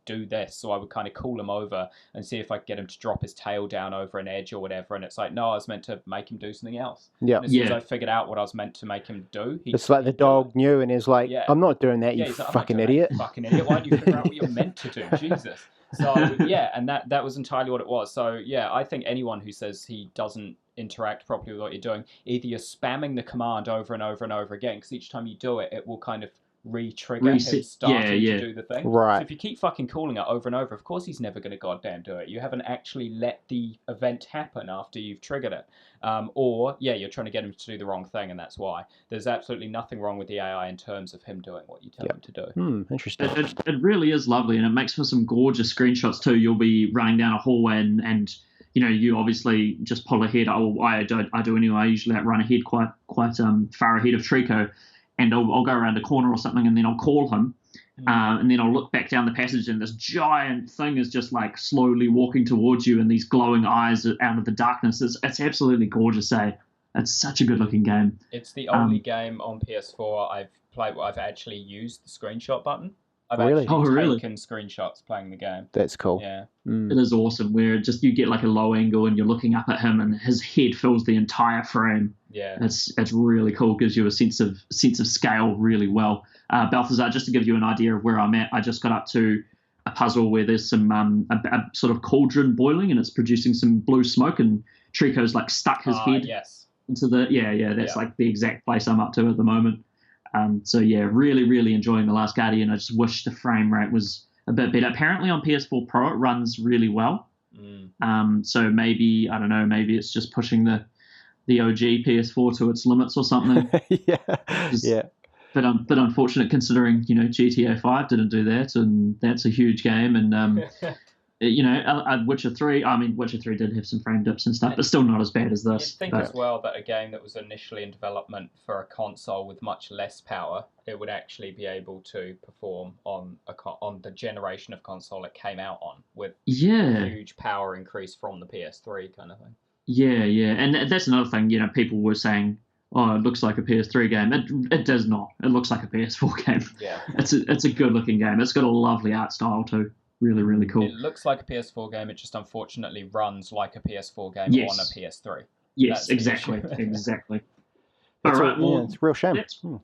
Speaker 3: do this. So I would kind of call him over and see if I could get him to drop his tail down over an edge or whatever. And it's like, no, I was meant to make him do something else. Yeah. And as soon as I figured out what I was meant to make him do,
Speaker 2: it's like the dog knew and is like, I'm not doing that, you fucking idiot.
Speaker 3: Fucking idiot. Why don't you figure out what you're meant to do? Jesus. So, yeah, and that was entirely what it was. So, yeah, I think anyone who says he doesn't interact properly with what you're doing, either you're spamming the command over and over and over again, because each time you do it, it will kind of re-trigger him starting to do the thing.
Speaker 2: Right.
Speaker 3: So if you keep fucking calling it over and over, of course he's never going to goddamn do it. You haven't actually let the event happen after you've triggered it. Or you're trying to get him to do the wrong thing, and that's why. There's absolutely nothing wrong with the AI in terms of him doing what you tell him to do.
Speaker 2: Interesting.
Speaker 1: It really is lovely, and it makes for some gorgeous screenshots too. You'll be running down a hallway and you obviously just pull ahead. I do anyway. I usually run ahead quite far ahead of Trico, and I'll go around a corner or something, and then I'll call him, and then I'll look back down the passage, and this giant thing is just like slowly walking towards you, and these glowing eyes out of the darkness. It's absolutely gorgeous, eh? It's such a good looking game.
Speaker 3: It's the only game on PS4 I've played where I've actually used the screenshot button. I've
Speaker 2: really?
Speaker 3: actually taken screenshots playing the game.
Speaker 2: That's cool.
Speaker 3: Yeah.
Speaker 1: It is awesome, where just you get like a low angle and you're looking up at him and his head fills the entire frame.
Speaker 3: Yeah.
Speaker 1: It's really cool, gives you a sense of scale really well. Balthazar, just to give you an idea of where I'm at, I just got up to a puzzle where there's some a sort of cauldron boiling and it's producing some blue smoke, and Trico's like stuck his head into the that's like the exact place I'm up to at the moment. So yeah, really, really enjoying The Last Guardian. I just wish the frame rate was a bit better. Apparently on PS4 Pro it runs really well. So maybe, I don't know, maybe it's just pushing the OG PS4 to its limits or something. But unfortunate considering, GTA 5 didn't do that, and that's a huge game, and Witcher 3, Witcher 3 did have some frame dips and stuff, but still not as bad as this.
Speaker 3: You'd think as well that a game that was initially in development for a console with much less power, it would actually be able to perform on the generation of console it came out on, with a huge power increase from the PS3 kind of thing. Yeah,
Speaker 1: and that's another thing, people were saying, oh, it looks like a PS3 game. It does not. It looks like a PS4 game.
Speaker 3: Yeah.
Speaker 1: It's a good looking game. It's got a lovely art style too. Really, really cool.
Speaker 3: It looks like a PS4 game. It just unfortunately runs like a PS4 game on a PS3.
Speaker 1: Yes, exactly. Exactly. All right, well,
Speaker 2: it's a real shame.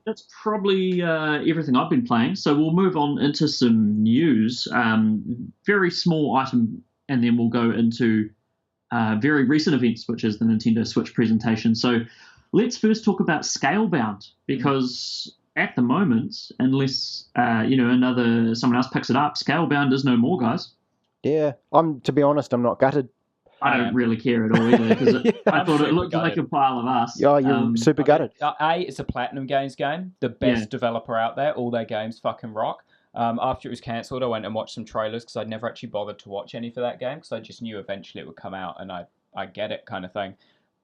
Speaker 1: That's probably everything I've been playing. So we'll move on into some news. Very small item, and then we'll go into very recent events, which is the Nintendo Switch presentation. So let's first talk about Scalebound, because at the moment, unless someone else picks it up, Scalebound is no more, guys.
Speaker 2: Yeah, to be honest, I'm not gutted.
Speaker 1: I don't really care at all either, because I thought it looked like a pile of us.
Speaker 2: Oh, you're super gutted.
Speaker 3: It's a Platinum Games game, the best developer out there. All their games fucking rock. After it was cancelled, I went and watched some trailers because I'd never actually bothered to watch any for that game because I just knew eventually it would come out and I get it kind of thing.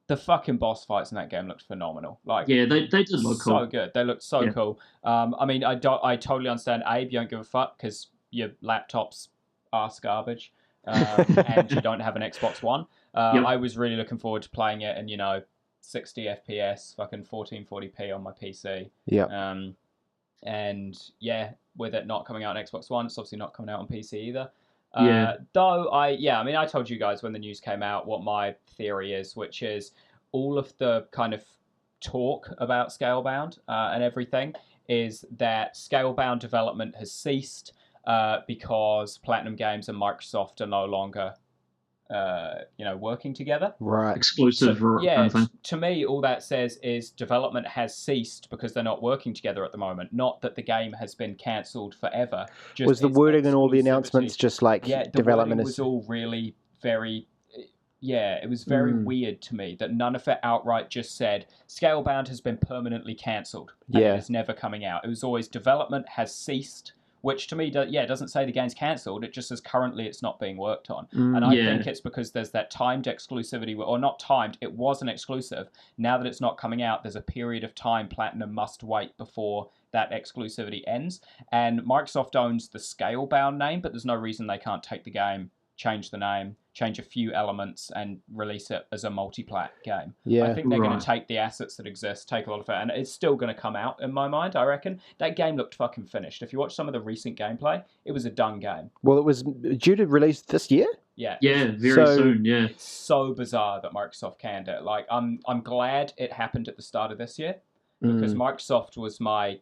Speaker 3: The fucking boss fights in that game looked phenomenal. Like,
Speaker 1: yeah, they did look cool.
Speaker 3: So good. They looked so cool. I mean, I totally understand, Abe, you don't give a fuck because your laptop's arse garbage and you don't have an Xbox One. I was really looking forward to playing it and, 60 FPS, fucking 1440p on my PC.
Speaker 2: Yeah.
Speaker 3: And yeah, with it not coming out on Xbox One, it's obviously not coming out on PC either. Though I told you guys when the news came out what my theory is, which is all of the kind of talk about Scalebound and everything is that Scalebound development has ceased because Platinum Games and Microsoft are no longer working together.
Speaker 2: Right.
Speaker 1: Exclusive.
Speaker 3: To me, all that says is development has ceased because they're not working together at the moment. Not that the game has been cancelled forever.
Speaker 2: Was the wording and all the announcements just like development
Speaker 3: was all really very... Yeah, it was very weird to me that none of it outright just said Scalebound has been permanently cancelled. And it is never coming out. It was always development has ceased, which to me, doesn't say the game's cancelled. It just says currently it's not being worked on. And I think it's because there's that timed exclusivity, or not timed, it was an exclusive. Now that it's not coming out, there's a period of time Platinum must wait before that exclusivity ends. And Microsoft owns the Scalebound name, but there's no reason they can't take the game, change the name, change a few elements and release it as a multi-plat game.
Speaker 2: Yeah,
Speaker 3: I think they're going to take the assets that exist, take a lot of it, and it's still going to come out in my mind, I reckon. That game looked fucking finished. If you watch some of the recent gameplay, it was a done game.
Speaker 2: Well, it was due to release this year?
Speaker 3: Yeah.
Speaker 1: Yeah, very soon, yeah.
Speaker 3: It's so bizarre that Microsoft canned it. Like, I'm glad it happened at the start of this year, because Microsoft was my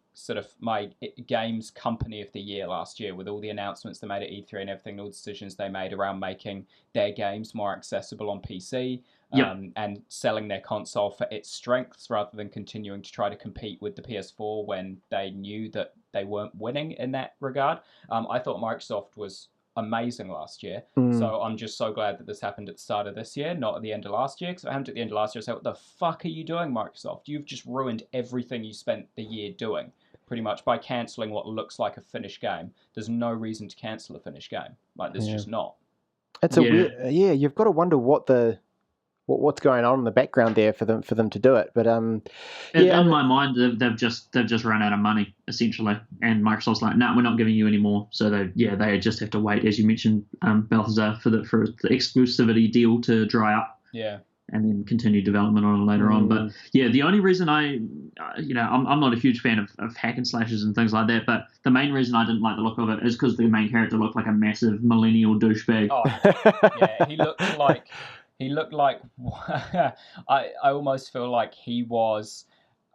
Speaker 3: games company of the year last year with all the announcements they made at E3 and everything, all the decisions they made around making their games more accessible on PC and selling their console for its strengths rather than continuing to try to compete with the PS4 when they knew that they weren't winning in that regard. I thought Microsoft was amazing last year. So I'm just so glad that this happened at the start of this year, not at the end of last year. Because if it happened at the end of last year, I said, what the fuck are you doing, Microsoft? You've just ruined everything you spent the year doing, pretty much, by cancelling what looks like a finished game. There's no reason to cancel a finished game. Like, there's just not.
Speaker 2: It's a weird... you've got to wonder what's going on in the background there for them to do it. But
Speaker 1: in my mind, they've just run out of money essentially, and Microsoft's like, no, we're not giving you any more. So they just have to wait, as you mentioned, Balthazar, for the exclusivity deal to dry up.
Speaker 3: Yeah.
Speaker 1: And then continue development on it later on. But yeah, the only reason I'm not a huge fan of hack and slashes and things like that, but the main reason I didn't like the look of it is because the main character looked like a massive millennial douchebag.
Speaker 3: Oh, yeah, he looked like I almost feel like he was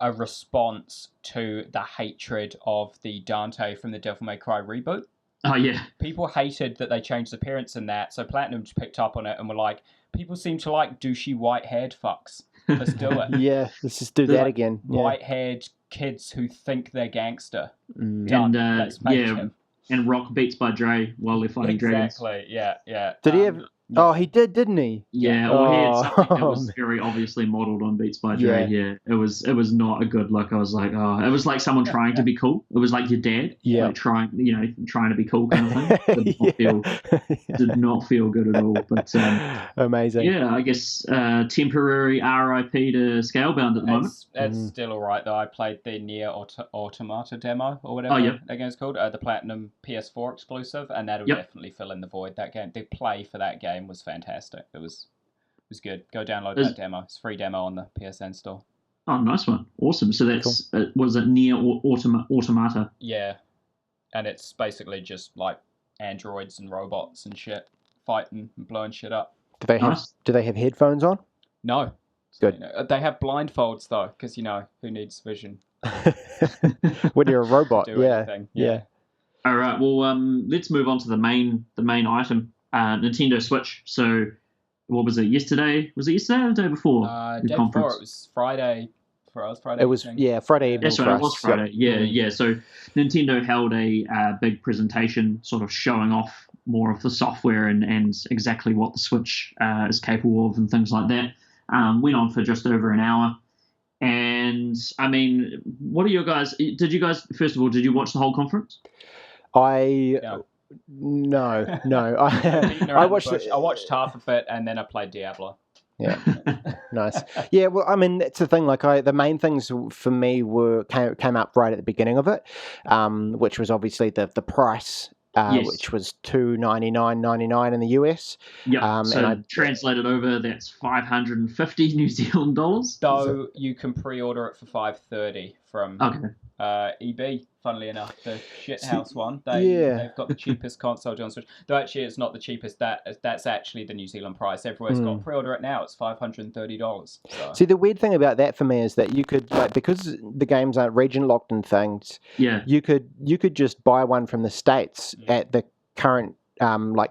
Speaker 3: a response to the hatred of the Dante from the Devil May Cry reboot.
Speaker 1: Oh, yeah.
Speaker 3: People hated that they changed the appearance in that, so Platinum just picked up on it and were like, people seem to like douchey white-haired fucks. Let's do it.
Speaker 2: Yeah, let's just do that again. Yeah.
Speaker 3: White-haired kids who think they're gangster. Done. Let's make him.
Speaker 1: And rock beats by Dre while they're fighting dragons.
Speaker 3: Exactly, yeah.
Speaker 2: Did he have... Oh, he did, didn't he?
Speaker 1: Yeah, or he had something that was very obviously modelled on Beats by Dre. Yeah, it was not a good look. I was like, it was like someone trying to be cool. It was like your dad, like trying to be cool kind of thing. Did not feel good at all. But
Speaker 2: amazing.
Speaker 1: Yeah, I guess temporary RIP to Scalebound at the moment.
Speaker 3: It's still all right though. I played the Nier Automata demo or whatever that game's called, the Platinum PS4 exclusive, and that'll definitely fill in the void. That game, the play for that game was fantastic. It was good. Go download that demo. It's a free demo on the PSN store.
Speaker 1: Oh, nice one. Awesome. So that's cool. Was it Nier Automata?
Speaker 3: Yeah, and it's basically just like androids and robots and shit fighting and blowing shit up.
Speaker 2: Do they have headphones on?
Speaker 3: No.
Speaker 2: Good.
Speaker 3: They have blindfolds though, because who needs vision
Speaker 2: when you're a robot?
Speaker 3: Yeah.
Speaker 1: All right. Well, let's move on to the main item. Nintendo Switch. So what was it, yesterday? Was it yesterday or the day before the
Speaker 3: Day
Speaker 1: conference?
Speaker 3: before, it was Friday for us. Friday.
Speaker 2: It was
Speaker 3: evening.
Speaker 2: Friday evening.
Speaker 1: That's right,
Speaker 2: for
Speaker 1: it was
Speaker 2: us.
Speaker 1: Friday.
Speaker 2: Yep.
Speaker 1: Yeah. So Nintendo held a big presentation, sort of showing off more of the software and exactly what the Switch is capable of and things like that. Went on for just over an hour. And I mean, what are your guys? Did you guys, first of all, did you watch the whole conference?
Speaker 2: No. I
Speaker 3: watched half of it and then I played Diablo.
Speaker 2: Yeah, nice. Yeah, well, I mean, that's the thing. Like, the main things for me came up right at the beginning of it, which was obviously the price.
Speaker 1: Yes.
Speaker 2: Which was $299.99 in the US.
Speaker 1: Yeah. So translated over, that's 550 New Zealand dollars.
Speaker 3: Though you can pre-order it for $530 from EB. Funnily enough, the shithouse one. They've got the cheapest console on Switch. Though actually, it's not the cheapest. That's actually the New Zealand price. Everywhere's got pre-order it now. It's $530. So.
Speaker 2: See, the weird thing about that for me is that you could, like, because the games aren't region locked and things.
Speaker 1: Yeah.
Speaker 2: You could just buy one from the States at the current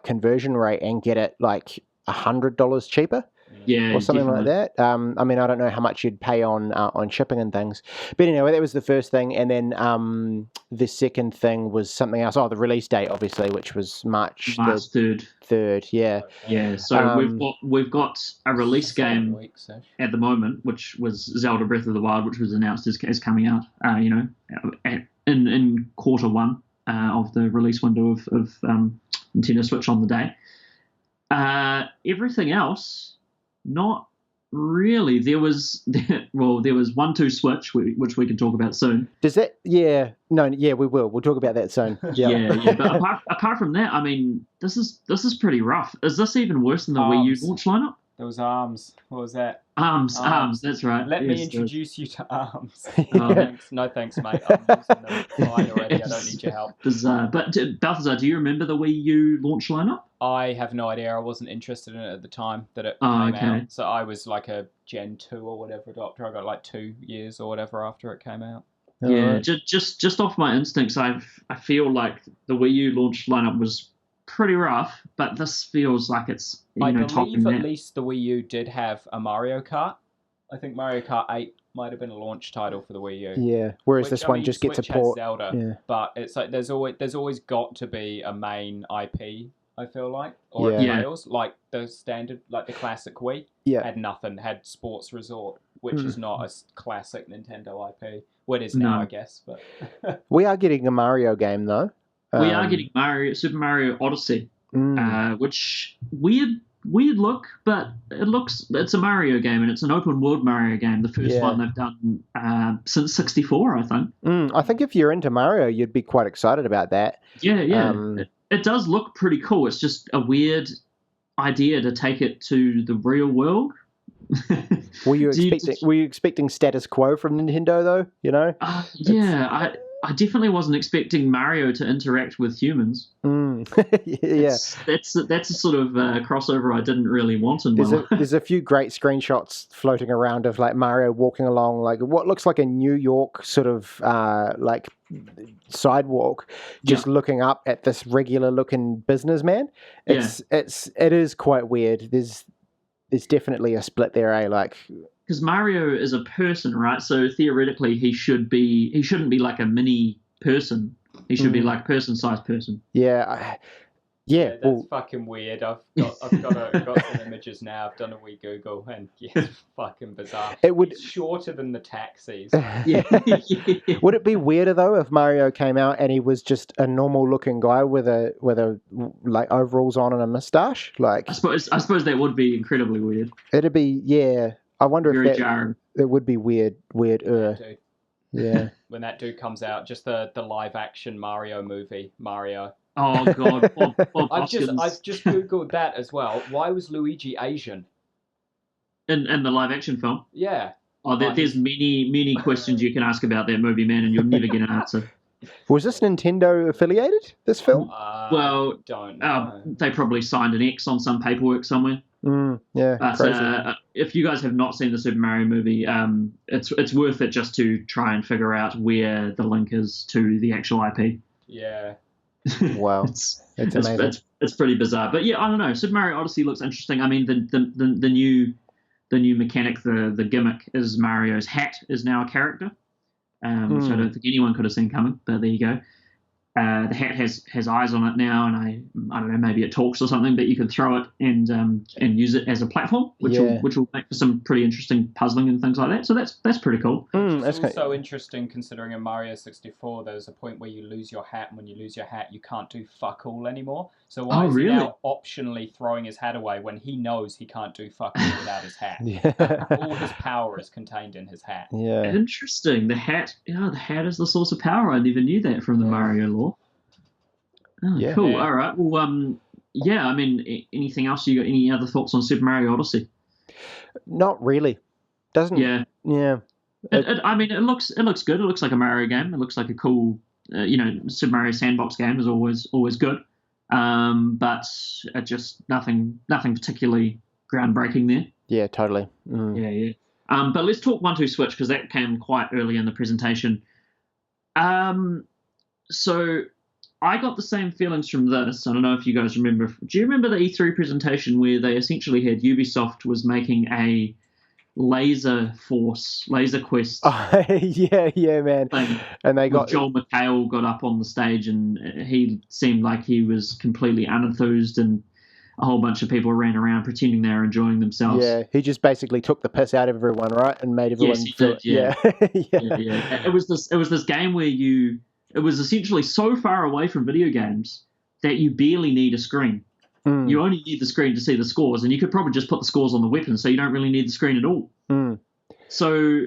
Speaker 2: conversion rate and get it like $100 cheaper.
Speaker 1: Yeah,
Speaker 2: or something
Speaker 1: definitely.
Speaker 2: like that. I mean, I don't know how much you'd pay on shipping and things, but anyway, that was the first thing, and then the second thing was something else. Oh, the release date, obviously, which was March
Speaker 1: 3rd.
Speaker 2: Yeah.
Speaker 1: Yeah. So we've got a release game at the moment, which was Zelda Breath of the Wild, which was announced as coming out. In quarter one of the release window of Nintendo Switch on the day. Everything else. Not really. There was 1-2 Switch, which we can talk about soon.
Speaker 2: Does that? Yeah. No. Yeah, we will. We'll talk about that soon.
Speaker 1: Yeah. But apart from that, I mean, this is pretty rough. Is this even worse than the Wii U launch lineup?
Speaker 3: There was ARMS. What was that?
Speaker 1: ARMS. That's right.
Speaker 3: Let me introduce you to ARMS. No thanks, mate. I'm using them fine already. I don't need your help.
Speaker 1: Bizarre. But Balthazar, do you remember the Wii U launch lineup?
Speaker 3: I have no idea. I wasn't interested in it at the time that it came out. So I was like a Gen 2 or whatever adopter. I got like 2 years or whatever after it came out.
Speaker 1: Yeah, just off my instincts, I feel like the Wii U launch lineup was pretty rough, but this feels like it's
Speaker 3: I believe at least the Wii U did have a Mario Kart. I think Mario Kart 8 might have been a launch title for the Wii U.
Speaker 2: Yeah, whereas this one just gets a port.
Speaker 3: Zelda,
Speaker 2: yeah.
Speaker 3: But it's like there's always got to be a main IP. I feel like, or it fails, like the standard, like the classic Wii had nothing. Had Sports Resort, which is not a classic Nintendo IP. Well, it is now, I guess. But
Speaker 2: we are getting a Mario game though.
Speaker 1: We are getting Super Mario Odyssey, which weird look, but it's a Mario game and it's an open world Mario game. The first one they've done since 64, I think.
Speaker 2: I think if you're into Mario, you'd be quite excited about that.
Speaker 1: Yeah. It does look pretty cool. It's just a weird idea to take it to the real world.
Speaker 2: Were you expecting status quo from Nintendo though? You know?
Speaker 1: I definitely wasn't expecting Mario to interact with humans. That's a sort of crossover I didn't really want in my life.
Speaker 2: There's a few great screenshots floating around of like Mario walking along like what looks like a New York sort of like sidewalk, just looking up at this regular looking businessman. It is quite weird. There's definitely a split there, like.
Speaker 1: Because Mario is a person, right? So theoretically, he shouldn't be like a mini person. He should be like person-sized person.
Speaker 2: Yeah,
Speaker 3: that's fucking weird. I've got some images now. I've done a wee Google, and it's fucking bizarre. It's shorter than the taxis.
Speaker 2: Would it be weirder though if Mario came out and he was just a normal-looking guy with a like overalls on and a mustache? Like,
Speaker 1: I suppose that would be incredibly weird.
Speaker 2: It'd be I wonder
Speaker 1: Very
Speaker 2: if
Speaker 1: jarring.
Speaker 2: It would be weird. Yeah.
Speaker 3: When that dude comes out, just the live action Mario movie, Mario.
Speaker 1: Oh God, Bob
Speaker 3: I've just googled that as well. Why was Luigi Asian?
Speaker 1: In the live action film?
Speaker 3: Yeah.
Speaker 1: Oh, there's many questions you can ask about that movie, man, and you'll never get an answer.
Speaker 2: Was this Nintendo affiliated? This film?
Speaker 1: Well,
Speaker 3: don't know.
Speaker 1: They probably signed an X on some paperwork somewhere.
Speaker 2: Crazy.
Speaker 1: If you guys have not seen the Super Mario movie, it's worth it just to try and figure out where the link is to the actual IP.
Speaker 3: Yeah.
Speaker 2: Wow, it's amazing.
Speaker 1: It's pretty bizarre. But yeah, I don't know. Super Mario Odyssey looks interesting. I mean, the new mechanic, the gimmick is Mario's hat is now a character, which I don't think anyone could have seen coming. But there you go. The hat has eyes on it now, and I don't know, maybe it talks or something, but you can throw it and use it as a platform, which will make for some pretty interesting puzzling and things like that. So that's pretty cool.
Speaker 3: It's also interesting considering in Mario 64 there's a point where you lose your hat, and when you lose your hat you can't do fuck all anymore. So why is he now optionally throwing his hat away when he knows he can't do fuck all without his hat? All his power is contained in his hat.
Speaker 2: Yeah.
Speaker 1: Interesting. The hat is the source of power. I never knew that from the Mario lore. Oh, yeah. Cool. Yeah. All right. Well, I mean, anything else? You got any other thoughts on Super Mario Odyssey?
Speaker 2: Not really. Doesn't. Yeah. Yeah.
Speaker 1: I mean, it looks good. It looks like a Mario game. It looks like a cool, Super Mario sandbox game is always good. But just nothing particularly groundbreaking there.
Speaker 2: Yeah, totally.
Speaker 1: Yeah. But let's talk 1-2 Switch because that came quite early in the presentation. So I got the same feelings from this. I don't know if you guys remember. Do you remember the E3 presentation where they essentially had Ubisoft was making a Laser Quest?
Speaker 2: Yeah, man. And they got
Speaker 1: Joel McHale got up on the stage and he seemed like he was completely unenthused, and a whole bunch of people ran around pretending they were enjoying themselves.
Speaker 2: Yeah, he just basically took the piss out of everyone, right, and made everyone feel.
Speaker 1: Yeah. It was this game where it was essentially so far away from video games that you barely need a screen. You only need the screen to see the scores, and you could probably just put the scores on the weapon, so you don't really need the screen at all. So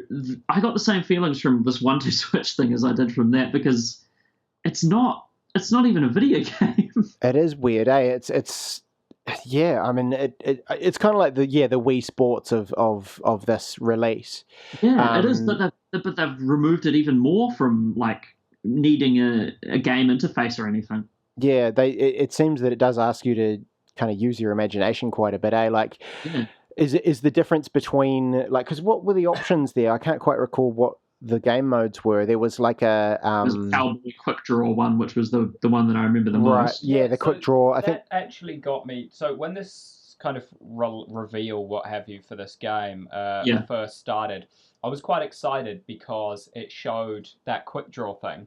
Speaker 1: I got the same feelings from this 1-2 Switch thing as I did from that, because it's not even a video game.
Speaker 2: It is weird, eh? It's yeah. I mean, it's kind of like the Wii Sports of this release.
Speaker 1: Yeah, it is, but they've removed it even more from like needing a game interface or anything.
Speaker 2: Yeah, it seems that it does ask you to kind of use your imagination quite a bit, eh? Like, is the difference between, like, because what were the options there? I can't quite recall what the game modes were. There was like a
Speaker 1: Cowboy Quick Draw one, which was the one that I remember the most.
Speaker 2: Yeah, the Quick Draw. I think
Speaker 3: that actually got me. So when this kind of reveal, what have you, for this game first started, I was quite excited because it showed that Quick Draw thing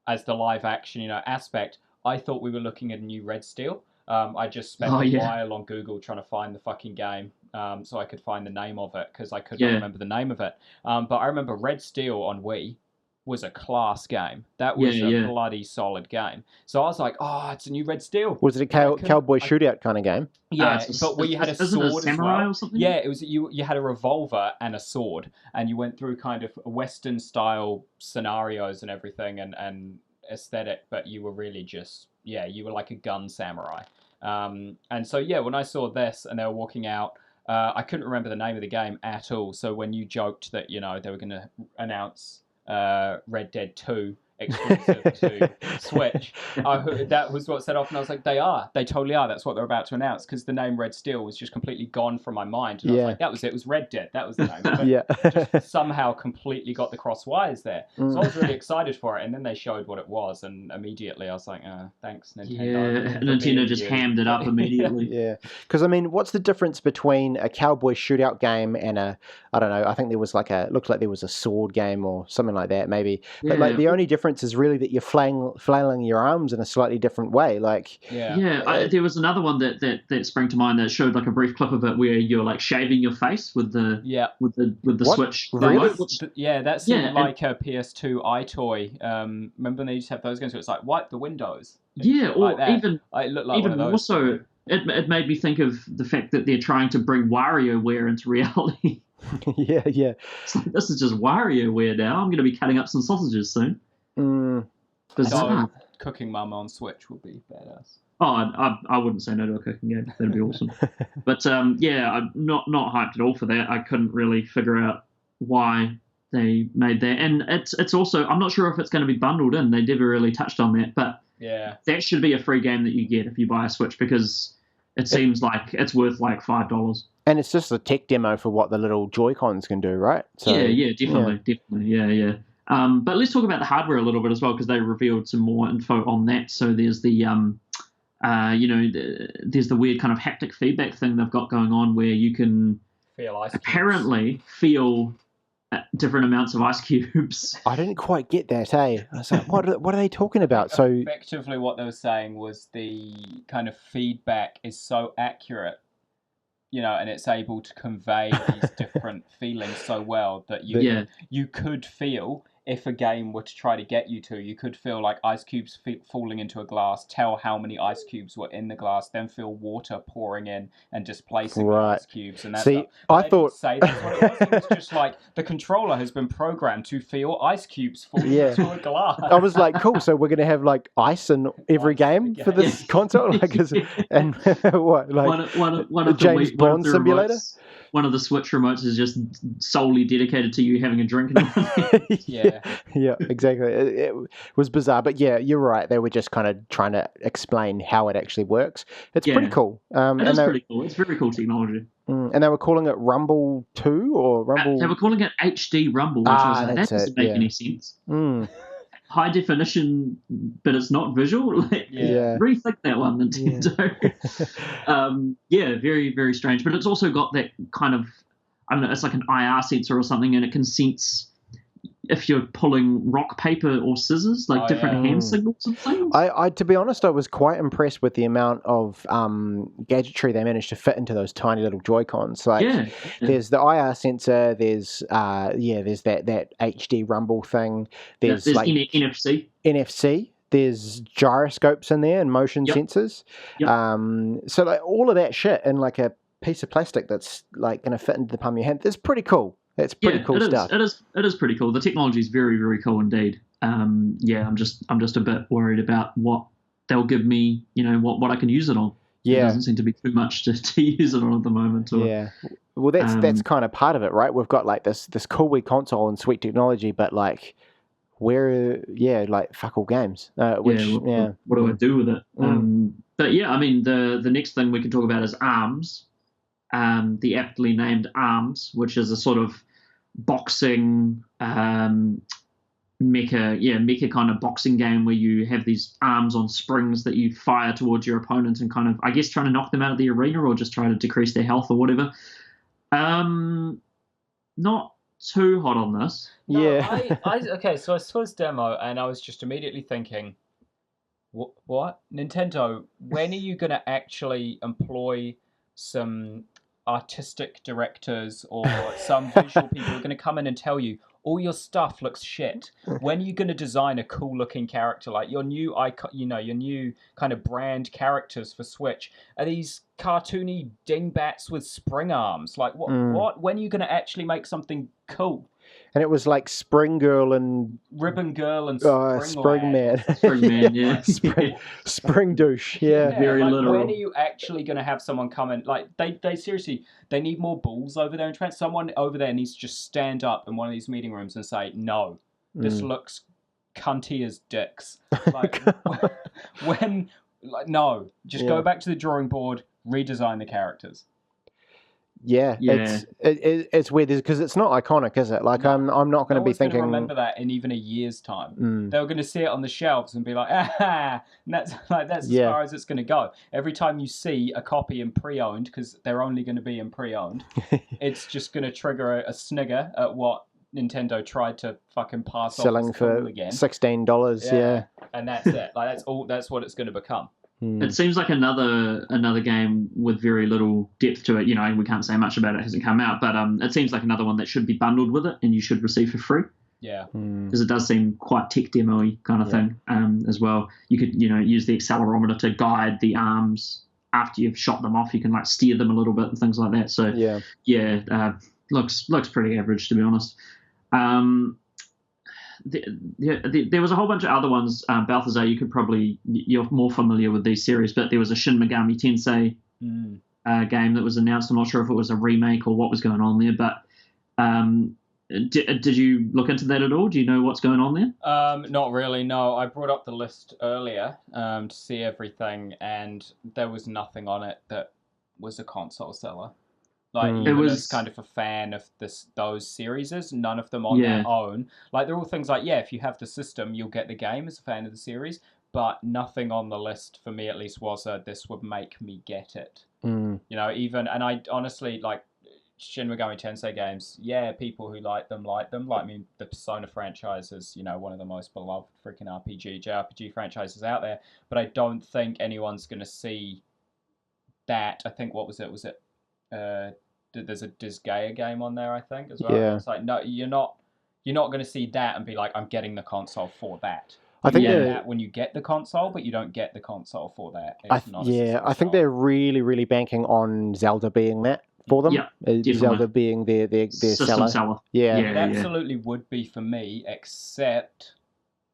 Speaker 3: as the live action, aspect. I thought we were looking at a new Red Steel. I just spent a while on Google trying to find the fucking game so I could find the name of it, because I couldn't remember the name of it. But I remember Red Steel on Wii was a class game. That was a bloody solid game. So I was like, it's a new Red Steel.
Speaker 2: Was it a cowboy shootout kind of game?
Speaker 3: Yeah, but where you had a sword
Speaker 1: as well. Or something?
Speaker 3: Yeah, it was. You had a revolver and a sword, and you went through kind of Western style scenarios and everything, and aesthetic, but you were really just you were like a gun samurai. And so when I saw this and they were walking out, I couldn't remember the name of the game at all. So when you joked that they were going to announce Red Dead 2 exclusive to Switch, that was what set off, and I was like, they totally are. That's what they're about to announce, because the name Red Steel was just completely gone from my mind, and I was like, that was it. It was Red Dead. That was the name. But just somehow completely got the cross wires there. So I was really excited for it, and then they showed what it was, and immediately I was like, thanks, Nintendo.
Speaker 1: Yeah, Nintendo just hammed it up immediately.
Speaker 2: Yeah, because I mean, what's the difference between a cowboy shootout game and I don't know, I think there was looked like there was a sword game or something like that, maybe. But like the only difference is really that you're flailing your arms in a slightly different way. Like
Speaker 1: there was another one that sprang to mind that showed like a brief clip of it where you're like shaving your face with the Switch.
Speaker 2: Really?
Speaker 3: That seemed like a PS2 iToy. Remember when they used to have those games where it's like wipe the windows?
Speaker 1: Or
Speaker 3: like
Speaker 1: even
Speaker 3: it looked like
Speaker 1: even
Speaker 3: one of
Speaker 1: more
Speaker 3: those.
Speaker 1: so. It made me think of the fact that they're trying to bring WarioWare into reality.
Speaker 2: Yeah.
Speaker 1: It's like, this is just WarioWare now. I'm going to be cutting up some sausages soon.
Speaker 3: So, Cooking Mama on Switch would be badass.
Speaker 1: Oh, I wouldn't say no to a cooking game. That'd be awesome. But I'm not hyped at all for that. I couldn't really figure out why they made that, and it's also, I'm not sure if it's going to be bundled in. They never really touched on that, but that should be a free game that you get if you buy a Switch, because it seems like it's worth like $5.
Speaker 2: And it's just a tech demo for what the little Joy-Cons can do, right? So,
Speaker 1: definitely. But let's talk about the hardware a little bit as well, because they revealed some more info on that. So there's the there's the weird kind of haptic feedback thing they've got going on where you can apparently feel different amounts of ice cubes.
Speaker 2: I didn't quite get that, hey? I was like, what are they talking about? So
Speaker 3: effectively what they were saying was the kind of feedback is so accurate, and it's able to convey these different feelings so well that you could feel, if a game were to try to get you to, you could feel like ice cubes falling into a glass, tell how many ice cubes were in the glass, then feel water pouring in and displacing the ice cubes. And that's
Speaker 2: I thought
Speaker 3: say that's what it was. It was just like the controller has been programmed to feel ice cubes falling into a glass.
Speaker 2: I was like, cool. So we're gonna have like ice in every game for this console, and what, like
Speaker 1: one of
Speaker 2: James Bond simulator.
Speaker 1: One of the Switch remotes is just solely dedicated to you having a drink.
Speaker 2: Yeah, exactly. It was bizarre, but yeah, you're right. They were just kind of trying to explain how it actually works. It's pretty cool.
Speaker 1: It is pretty cool. It's very cool technology.
Speaker 2: And they were calling it Rumble 2 or Rumble.
Speaker 1: They were calling it HD Rumble, which was like, that doesn't make any sense. High definition, but it's not visual. Rethink that one, Nintendo. Very, very strange. But it's also got that kind of, I don't know, it's like an IR sensor or something, and it can sense if you're pulling rock, paper, or scissors, like different hand signals and things.
Speaker 2: I to be honest, I was quite impressed with the amount of gadgetry they managed to fit into those tiny little Joy-Cons. Like, there's the IR sensor, there's that HD rumble thing, there's like NFC. There's gyroscopes in there and motion sensors. So like all of that shit in like a piece of plastic that's like going to fit into the palm of your hand. It's pretty cool. It's pretty cool stuff.
Speaker 1: It is pretty cool. The technology is very, very cool indeed. I'm just a bit worried about what they'll give me. What I can use it on. It doesn't seem to be too much to use it on at the moment.
Speaker 2: Well, that's kind of part of it, right? We've got like this cool wee console and sweet technology, but like fuck all games. What
Speaker 1: do I do with it? But yeah, I mean, the next thing we can talk about is ARMS. The aptly named ARMS, which is a sort of boxing mecha kind of boxing game where you have these arms on springs that you fire towards your opponent and kind of, I guess, trying to knock them out of the arena or just try to decrease their health or whatever. Not too hot on this.
Speaker 3: Okay, so I saw this demo and I was just immediately thinking, what? Nintendo, when are you going to actually employ some artistic directors or some visual people who are going to come in and tell you all your stuff looks shit? When are you going to design a cool looking character, like your new your new kind of brand characters for Switch are these cartoony dingbats with spring arms? Like what when are you going to actually make something cool?
Speaker 2: And it was like Spring Girl and
Speaker 3: Ribbon Girl and
Speaker 2: Spring Man.
Speaker 1: Spring Man, yeah.
Speaker 2: Spring douche,
Speaker 1: very
Speaker 3: like,
Speaker 1: literal.
Speaker 3: When are you actually going to have someone come in? Like they seriously, they need more balls over there in trans. Someone over there needs to just stand up in one of these meeting rooms and say, "No, this looks cunty as dicks." Like no, just go back to the drawing board, redesign the characters.
Speaker 2: It's weird because it's not iconic, is it? Like I'm not going to be thinking.
Speaker 3: Remember that in even a year's time. They were going to see it on the shelves and be like, and that's as far as it's going to go. Every time you see a copy in pre-owned, because they're only going to be in pre-owned, it's just going to trigger a snigger at what Nintendo tried to fucking pass off
Speaker 2: selling for
Speaker 3: again.
Speaker 2: $16.
Speaker 3: And that's it. Like that's what it's going to become.
Speaker 1: It seems like another game with very little depth to it. We can't say much about it. It hasn't come out, but it seems like another one that should be bundled with it and you should receive for free.
Speaker 3: Yeah.
Speaker 1: Because it does seem quite tech demo-y kind of thing as well. You could, use the accelerometer to guide the arms after you've shot them off. You can like steer them a little bit and things like that. So looks pretty average, to be honest. There was a whole bunch of other ones. Balthazar, you're more familiar with these series, but there was a Shin Megami Tensei game that was announced. I'm not sure if it was a remake or what was going on there, but did you look into that at all? Do you know what's going on there?
Speaker 3: Not really, no. I brought up the list earlier to see everything, and there was nothing on it that was a console seller. Like, even as kind of a fan of those series, none of them on their own. Like, they're all things like, if you have the system, you'll get the game as a fan of the series. but nothing on the list for me at least was this would make me get it.
Speaker 2: Mm.
Speaker 3: You know, even, and I honestly, like, Shin Megami Tensei games, yeah, people who like them. Like, I mean, the Persona franchise is, you know, one of the most beloved freaking JRPG franchises out there, but I don't think anyone's going to see that. I think, what was it? There's a Disgaea game on there, I think, as well.
Speaker 2: Yeah.
Speaker 3: It's like, no, you're not going to see that and be like, I'm getting the console for that.
Speaker 2: I think
Speaker 3: that when you get the console, but you don't get the console for that.
Speaker 2: I think they're really, really banking on Zelda being that for them. Zelda being their seller. Yeah.
Speaker 3: It absolutely would be for me, except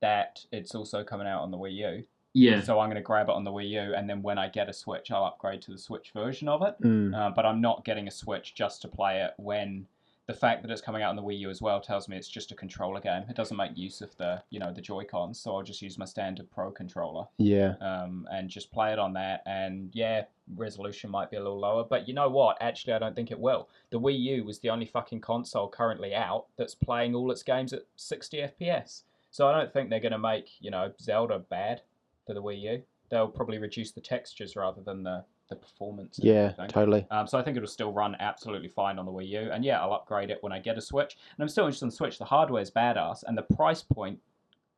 Speaker 3: that it's also coming out on the Wii U.
Speaker 1: Yeah.
Speaker 3: So I'm going to grab it on the Wii U, and then when I get a Switch, I'll upgrade to the Switch version of it. But I'm not getting a Switch just to play it when the fact that it's coming out on the Wii U as well tells me it's just a controller game. It doesn't make use of the Joy-Cons, so I'll just use my standard Pro controller.
Speaker 2: Yeah.
Speaker 3: And just play it on that, and yeah, resolution might be a little lower, but you know what? Actually, I don't think it will. The Wii U was the only fucking console currently out that's playing all its games at 60 FPS. So I don't think they're going to make, Zelda bad for the Wii U. They'll probably reduce the textures rather than the performance.
Speaker 2: Yeah, totally.
Speaker 3: So I think it'll still run absolutely fine on the Wii U. And yeah, I'll upgrade it when I get a Switch. And I'm still interested in the Switch. The hardware's badass, and the price point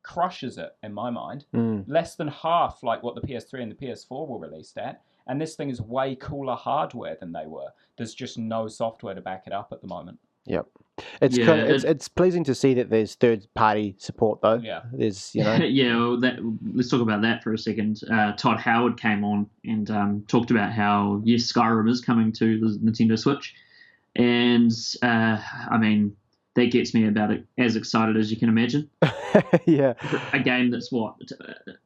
Speaker 3: crushes it, in my mind. Less than half like what the PS3 and the PS4 were released at. And this thing is way cooler hardware than they were. There's just no software to back it up at the moment.
Speaker 2: Yep. It's pleasing to see that there's third-party support, though.
Speaker 3: Yeah.
Speaker 2: There's,
Speaker 1: let's talk about that for a second. Todd Howard came on and talked about how, yes, Skyrim is coming to the Nintendo Switch. And, I mean, that gets me about as excited as you can imagine.
Speaker 2: Yeah.
Speaker 1: A game that's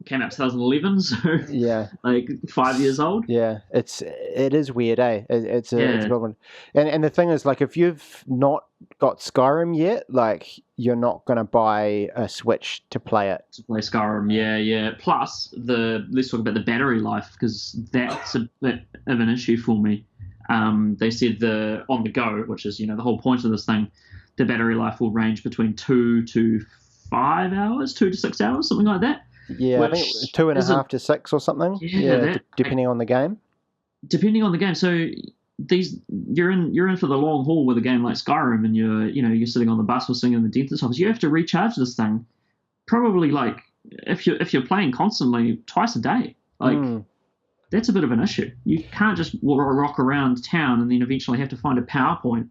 Speaker 1: came out 2011, so
Speaker 2: yeah,
Speaker 1: like 5 years old.
Speaker 2: Yeah, it is weird, eh? It's a good one. And the thing is, like, if you've not got Skyrim yet, like, you're not gonna buy a Switch to play it.
Speaker 1: To play Skyrim, yeah. Plus, let's talk about the battery life, because that's a bit of an issue for me. They said the on the go, which is the whole point of this thing, the battery life will range between 2 to 5 hours, 2 to 6 hours, something like that.
Speaker 2: Yeah, I think 2.5 to 6 or something. Yeah, depending on the game. Depending on the game.
Speaker 1: So you're in for the long haul with a game like Skyrim, and you're sitting on the bus or sitting in the dentist's office. You have to recharge this thing probably, like, if you're playing constantly, twice a day. Like that's a bit of an issue. You can't just rock around town and then eventually have to find a power point.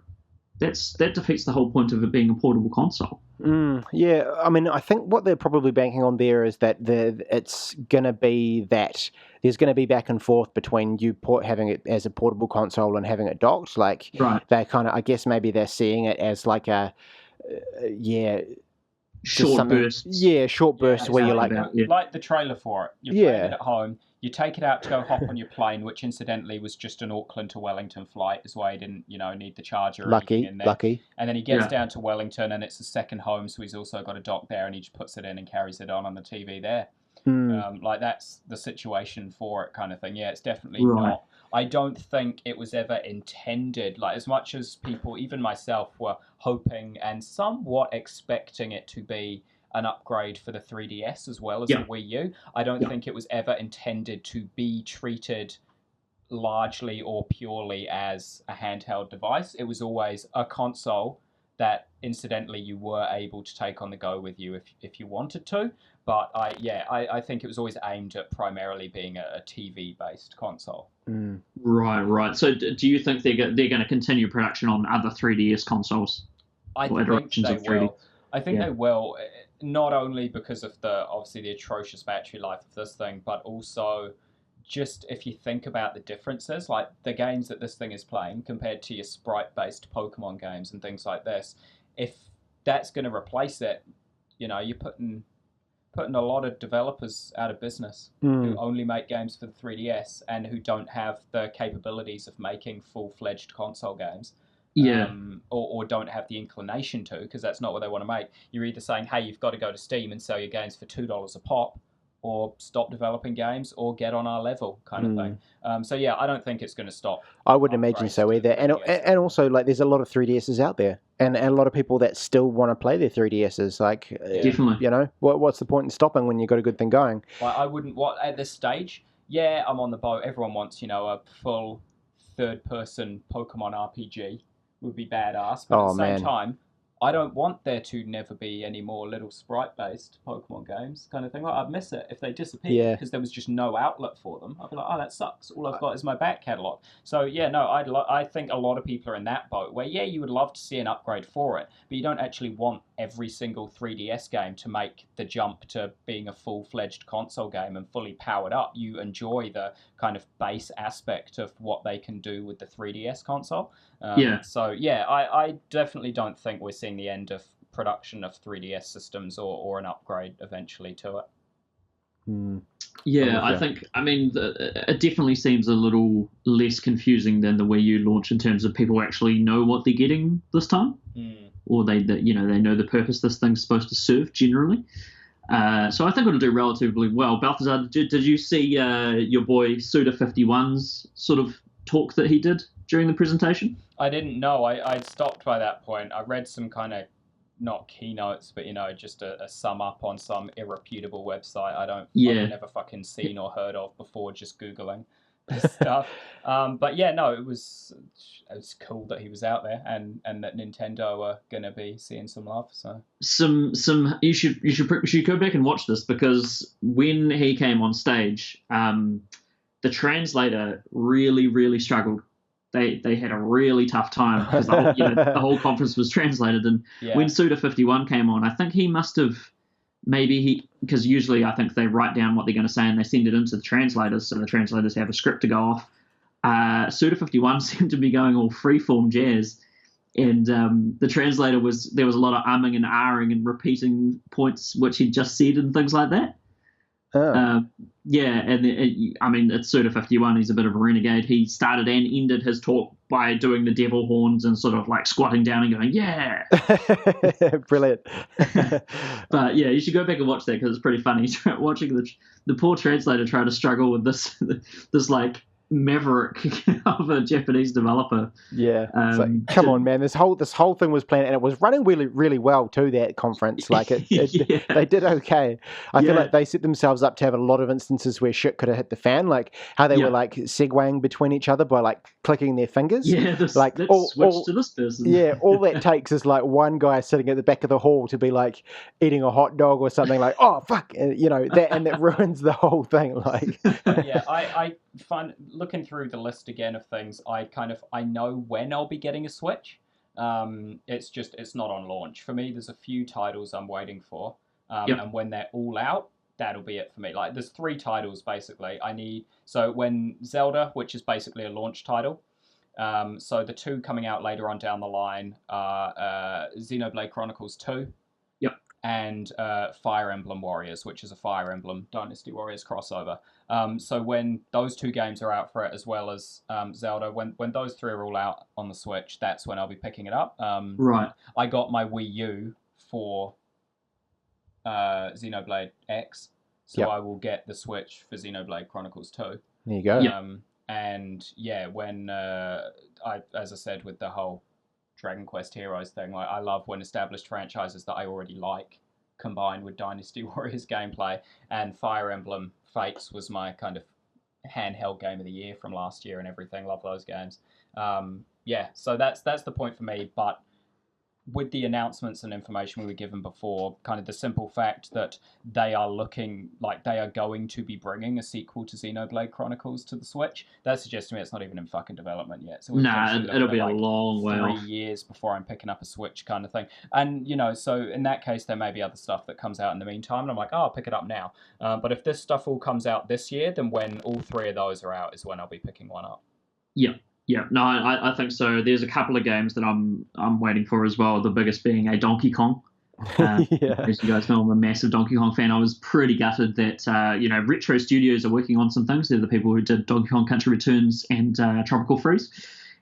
Speaker 1: That defeats the whole point of it being a portable console.
Speaker 2: Yeah, I mean, I think what they're probably banking on there is that it's going to be that there's going to be back and forth between you having it as a portable console and having it docked. Like, they kind of, I guess maybe they're seeing it as like a,
Speaker 1: short bursts.
Speaker 2: Yeah, short bursts where you're like...
Speaker 3: Like the trailer for it. You're playing it at home. You take it out to go hop on your plane, which incidentally was just an Auckland to Wellington flight. Is why he didn't, need the charger or anything in there.
Speaker 2: Lucky.
Speaker 3: And then he gets down to Wellington, and it's a second home, so he's also got a dock there, and he just puts it in and carries it on the TV there. Like, that's the situation for it, kind of thing. Yeah, it's definitely not. I don't think it was ever intended, like, as much as people, even myself, were hoping and somewhat expecting it to be an upgrade for the 3DS as well as the Wii U. I don't think it was ever intended to be treated largely or purely as a handheld device. It was always a console that, incidentally, you were able to take on the go with you if you wanted to. But I think it was always aimed at primarily being a TV-based console.
Speaker 1: Right. So do you think they're going to continue production on other 3DS consoles?
Speaker 3: I think they will. I think they will, not only because of obviously the atrocious battery life of this thing, but also just if you think about the differences, like the games that this thing is playing compared to your sprite-based Pokemon games and things like this, if that's going to replace it, you're putting a lot of developers out of business who only make games for the 3DS and who don't have the capabilities of making full-fledged console games. Or don't have the inclination to, because that's not what they want to make. You're either saying, hey, you've got to go to Steam and sell your games for $2 a pop, or stop developing games or get on our level kind of thing. So yeah, I don't think it's going to stop.
Speaker 2: I wouldn't imagine so either. And also, like, there's a lot of 3DSs out there, and a lot of people that still want to play their 3DSs. Like,
Speaker 1: definitely,
Speaker 2: you know, what's the point in stopping when you've got a good thing going?
Speaker 3: Like, I wouldn't. What at this stage? Yeah, I'm on the boat. Everyone wants, a full third-person Pokemon RPG. Would be badass, but at the same time, I don't want there to never be any more little sprite-based Pokemon games kind of thing. Like, I'd miss it if they disappeared because there was just no outlet for them. I'd be like, oh, that sucks. All I've got is my back catalogue. So, yeah, no, I think a lot of people are in that boat where, yeah, you would love to see an upgrade for it, but you don't actually want every single 3DS game to make the jump to being a full-fledged console game and fully powered up. You enjoy the kind of base aspect of what they can do with the 3DS console. So, yeah, I definitely don't think we're seeing the end of production of 3DS systems or an upgrade eventually to it.
Speaker 1: Yeah, I mean, it definitely seems a little less confusing than the Wii U launch in terms of people actually know what they're getting this time, or they know the purpose this thing's supposed to serve generally. So I think it'll do relatively well. Balthazar, did you see your boy Suda51's sort of talk that he did during the presentation?
Speaker 3: I didn't know. I'd stopped by that point. I read some kind of, not keynotes, but, just a sum up on some irreputable website I've never fucking seen or heard of before, just Googling this stuff. But yeah, no, it was cool that he was out there and that Nintendo are going to be seeing some love. So
Speaker 1: you should go back and watch this, because when he came on stage, the translator really, really struggled. They had a really tough time because the whole conference was translated. And when Suda51 came on, I think he must have because usually I think they write down what they're going to say and they send it into the translators, so the translators have a script to go off. Suda51 seemed to be going all freeform jazz, and the translator there was a lot of umming and ahhing and repeating points which he'd just said and things like that. I mean, it's Suda51. He's a bit of a renegade. He started and ended his talk by doing the devil horns and sort of like squatting down and going, yeah.
Speaker 2: Brilliant.
Speaker 1: But yeah, you should go back and watch that because it's pretty funny. Watching the poor translator try to struggle with this like maverick of a Japanese developer.
Speaker 2: Yeah, come on, man! This whole thing was planned, and it was running really, really well to that conference. Like they did okay. I feel like they set themselves up to have a lot of instances where shit could have hit the fan, like how they were like segueing between each other by like clicking their fingers.
Speaker 1: Yeah,
Speaker 2: like
Speaker 1: switch to this person.
Speaker 2: Yeah, all that takes is like one guy sitting at the back of the hall to be like eating a hot dog or something, like, oh fuck, and that ruins the whole thing. Like,
Speaker 3: yeah, I find, looking through the list again of things, I know when I'll be getting a Switch. It's not on launch for me. There's a few titles I'm waiting for, and when they're all out, that'll be it for me. Like, there's 3 titles basically I need. So when Zelda, which is basically a launch title, so the 2 coming out later on down the line are Xenoblade Chronicles 2. And Fire Emblem Warriors, which is a Fire Emblem Dynasty Warriors crossover. So when those 2 games are out for it, as well as Zelda, when those 3 are all out on the Switch, that's when I'll be picking it up.
Speaker 1: Right.
Speaker 3: I got my Wii U for Xenoblade X, so I will get the Switch for Xenoblade Chronicles 2.
Speaker 2: There you go.
Speaker 3: And yeah, when as I said, with the whole Dragonquest Heroes thing, like, I love when established franchises that I already like combined with Dynasty Warriors gameplay, and Fire Emblem Fates was my kind of handheld game of the year from last year and everything. Love those games. So that's the point for me. But with the announcements and information we were given before, kind of the simple fact that they are looking like they are going to be bringing a sequel to Xenoblade Chronicles to the Switch, that suggests to me it's not even in fucking development yet. So
Speaker 1: it'll be a long way off.
Speaker 3: 3 years before I'm picking up a Switch kind of thing. And, so in that case, there may be other stuff that comes out in the meantime, and I'm like, oh, I'll pick it up now. But if this stuff all comes out this year, then when all 3 of those are out is when I'll be picking one up.
Speaker 1: Yeah, no, I think so. There's a couple of games that I'm waiting for as well. The biggest being a Donkey Kong. As you guys know, I'm a massive Donkey Kong fan. I was pretty gutted that Retro Studios are working on some things. They're the people who did Donkey Kong Country Returns and Tropical Freeze,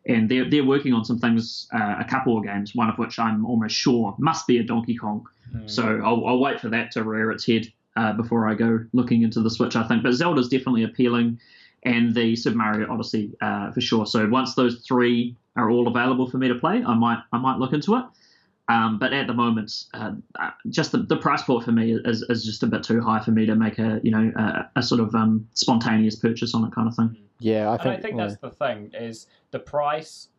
Speaker 1: and they're working on some things. A couple of games, one of which I'm almost sure must be a Donkey Kong. So I'll wait for that to rear its head. before I go looking into the Switch, I think. But Zelda's definitely appealing, and the Super Mario Odyssey for sure. So once those three are all available for me to play, I might look into it. But at the moment, just the price point for me is just a bit too high for me to make a sort of spontaneous purchase on it kind of thing.
Speaker 2: Yeah, I
Speaker 3: think that's the thing, is the price.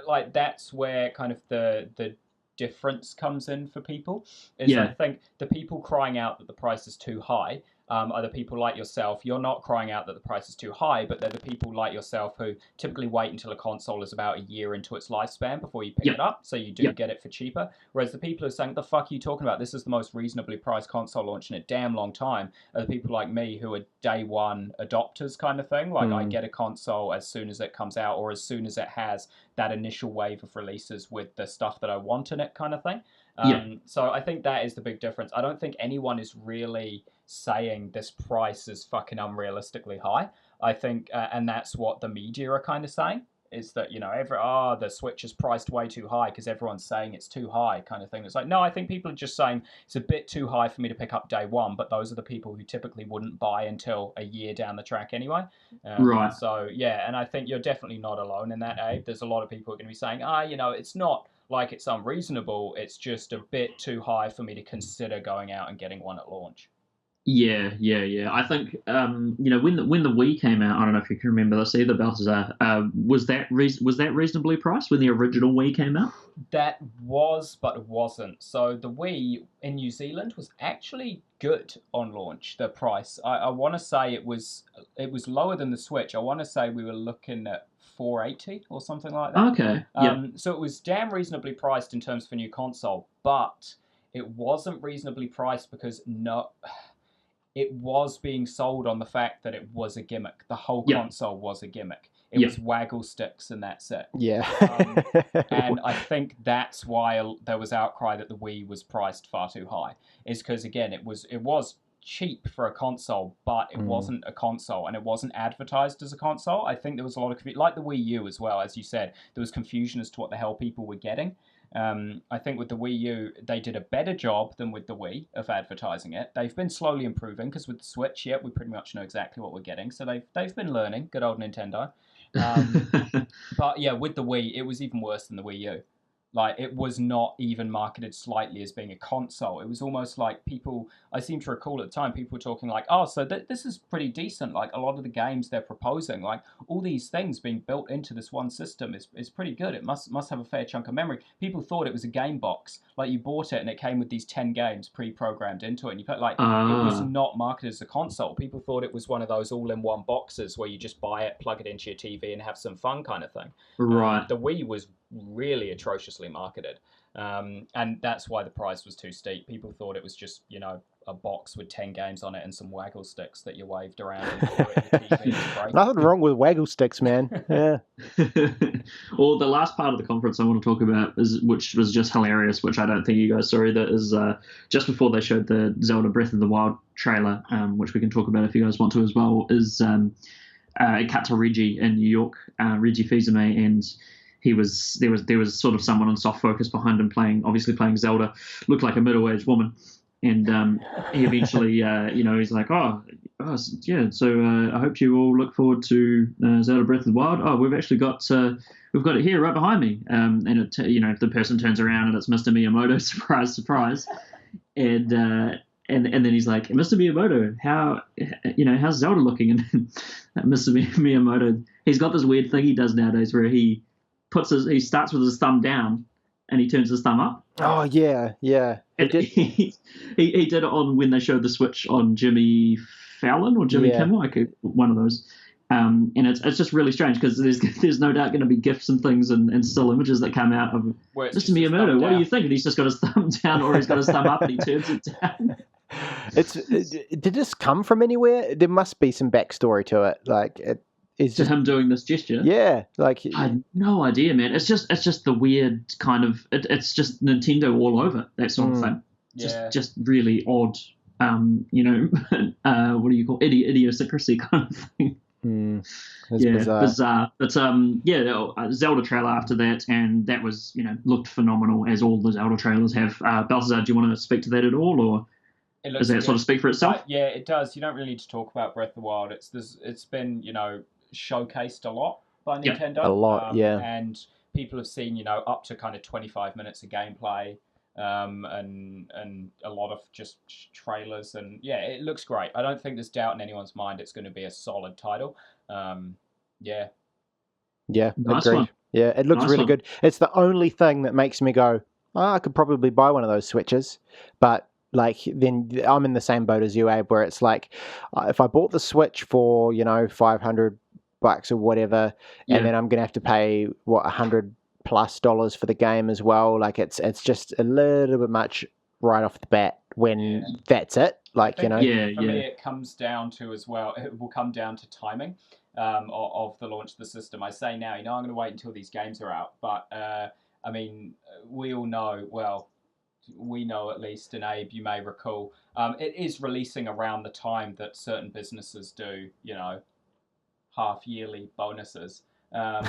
Speaker 3: Like, that's where kind of the difference comes in for people. I think the people crying out that the price is too high are the people like yourself. You're not crying out that the price is too high, but they're the people like yourself who typically wait until a console is about a year into its lifespan before you pick it up, so you do get it for cheaper. Whereas the people who are saying, the fuck are you talking about? This is the most reasonably priced console launch in a damn long time, are the people like me who are day one adopters kind of thing. Like, I get a console as soon as it comes out, or as soon as it has that initial wave of releases with the stuff that I want in it kind of thing. So I think that is the big difference. I don't think anyone is really saying this price is fucking unrealistically high. I think, and that's what the media are kind of saying, is that, the Switch is priced way too high because everyone's saying it's too high kind of thing. It's like, no, I think people are just saying it's a bit too high for me to pick up day one, but those are the people who typically wouldn't buy until a year down the track anyway.
Speaker 1: Right.
Speaker 3: So, yeah, and I think you're definitely not alone in that, Abe. There's a lot of people who are going to be saying, it's not like it's unreasonable, it's just a bit too high for me to consider going out and getting one at launch.
Speaker 1: Yeah. I think when the Wii came out, I don't know if you can remember this either, Balthazar. Was that reasonably priced when the original Wii came out?
Speaker 3: That was, but it wasn't. So the Wii in New Zealand was actually good on launch. The price, I want to say it was lower than the Switch. I want to say we were looking at $480 or something like that.
Speaker 1: Okay.
Speaker 3: So it was damn reasonably priced in terms of a new console, but it wasn't reasonably priced because it was being sold on the fact that it was a gimmick. The whole console was a gimmick. It was waggle sticks and that's it.
Speaker 2: Yeah.
Speaker 3: And I think that's why there was outcry that the Wii was priced far too high. Is because, again, it was cheap for a console, but it wasn't a console, and it wasn't advertised as a console. I think there was a lot of confusion, like the Wii U as well, as you said. There was confusion as to what the hell people were getting. I think with the Wii U, they did a better job than with the Wii of advertising it. They've been slowly improving, because with the Switch, we pretty much know exactly what we're getting. So they've been learning. Good old Nintendo. But yeah, with the Wii, it was even worse than the Wii U. Like, it was not even marketed slightly as being a console. It was almost like I seem to recall at the time, people were talking like, oh, so this is pretty decent. Like, a lot of the games they're proposing, like, all these things being built into this one system is pretty good. It must have a fair chunk of memory. People thought it was a game box. Like, you bought it and it came with these 10 games pre-programmed into it. And you put, like, it was not marketed as a console. People thought it was one of those all-in-one boxes where you just buy it, plug it into your TV and have some fun kind of thing.
Speaker 1: Right.
Speaker 3: The Wii was really atrociously marketed, and that's why the price was too steep. People thought it was just a box with 10 games on it and some waggle sticks that you waved around and threw at your TV.
Speaker 2: Nothing wrong with waggle sticks, man. Yeah.
Speaker 1: Well, the last part of the conference I want to talk about which was just hilarious, which I don't think you guys saw either, is just before they showed the Zelda Breath of the Wild trailer, which we can talk about if you guys want to as well, is it cut to Reggie in New York, Reggie Fils-Aimé, and there was sort of someone on soft focus behind him obviously playing Zelda, looked like a middle-aged woman, and he eventually he's like, oh yeah, so I hope you all look forward to Zelda Breath of the Wild. Oh, we've actually got it here right behind me, and it if the person turns around and it's Mr. Miyamoto, surprise, and then he's like, Mr. Miyamoto, how's Zelda looking? And Mr. Miyamoto, he's got this weird thing he does nowadays where he starts with his thumb down and he turns his thumb up.
Speaker 2: Oh yeah.
Speaker 1: He did it on when they showed the Switch on Jimmy Fallon or Jimmy Kimmel, one of those. And it's just really strange because there's no doubt going to be GIFs and things and still images that come out of Mr. Miyamoto. What do you think? And he's just got his thumb down, or he's got his thumb up and he turns it down.
Speaker 2: Did this come from anywhere? There must be some backstory to it. Like it's just
Speaker 1: him doing this gesture.
Speaker 2: Yeah, like
Speaker 1: I had no idea, man. It's just the weird kind of it's just Nintendo all over that sort of thing. Just really odd. What do you call idiosyncrasy kind of thing. Bizarre. But Zelda trailer after that, and that was looked phenomenal, as all the Zelda trailers have. Balthazar, do you want to speak to that at all, or?
Speaker 3: It
Speaker 1: Does that sort of speak for itself?
Speaker 3: Yeah, it does. You don't really need to talk about Breath of the Wild. It's been showcased a lot by Nintendo.
Speaker 2: A lot, yeah.
Speaker 3: And people have seen up to kind of 25 minutes of gameplay, and a lot of just trailers, and yeah, it looks great. I don't think there's doubt in anyone's mind it's going to be a solid title. Yeah.
Speaker 2: Yeah,
Speaker 1: nice
Speaker 2: agreed.
Speaker 1: One.
Speaker 2: Yeah, it looks really good. It's the only thing that makes me go, I could probably buy one of those Switches. But like, then I'm in the same boat as you, Abe, where it's like, if I bought the Switch for $500 or whatever, and then I'm gonna have to pay $100+ for the game as well. Like, it's just a little bit much right off the bat when that's it. Like,
Speaker 3: for me, it comes down to as well. It will come down to timing. Of the launch of the system. I say now, I'm going to wait until these games are out. But, I mean, we all know, we know at least, and Abe, you may recall, it is releasing around the time that certain businesses do, half-yearly bonuses. So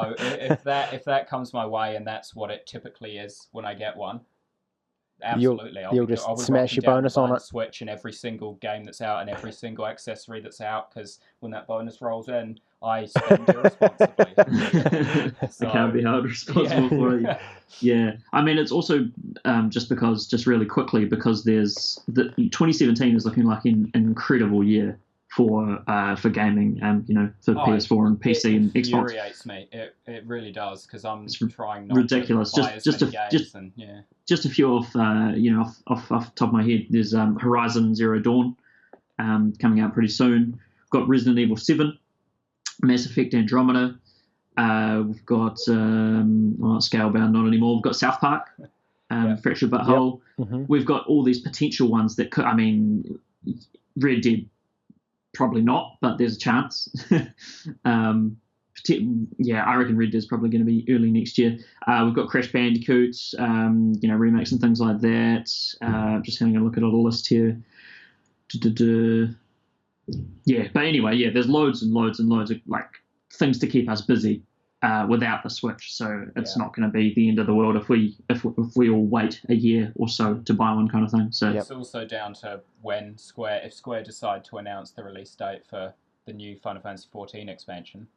Speaker 3: if that comes my way, and that's what it typically is when I get one, absolutely,
Speaker 2: I'll just smash your bonus on it.
Speaker 3: Switch in every single game that's out and every single accessory that's out, because when that bonus rolls in, I spend irresponsibly.
Speaker 1: I can't be held responsible for it. Yeah, I mean, it's also just really quickly, because there's 2017 is looking like an incredible year for gaming, and for PS4 and PC and Xbox. It
Speaker 3: infuriates me. It really does, because I'm trying not
Speaker 1: ridiculous.
Speaker 3: to buy as many games.
Speaker 1: Just a few off the top of my head. There's Horizon Zero Dawn coming out pretty soon. We've got Resident Evil 7, Mass Effect Andromeda. We've got Scalebound, not anymore. We've got South Park, Fractured But Whole.
Speaker 2: Yep. Mm-hmm.
Speaker 1: We've got all these potential ones that could. I mean, Red Dead. Probably not, but there's a chance. I reckon Red Dead's probably going to be early next year. We've got Crash Bandicoot, remakes and things like that. Just having a look at a list here. Yeah, but anyway, there's loads and loads and loads of like things to keep us busy without the Switch. So it's not going to be the end of the world if we all wait a year or so to buy one, kind of thing. So
Speaker 3: it's also down to when if Square decide to announce the release date for the new Final Fantasy XIV expansion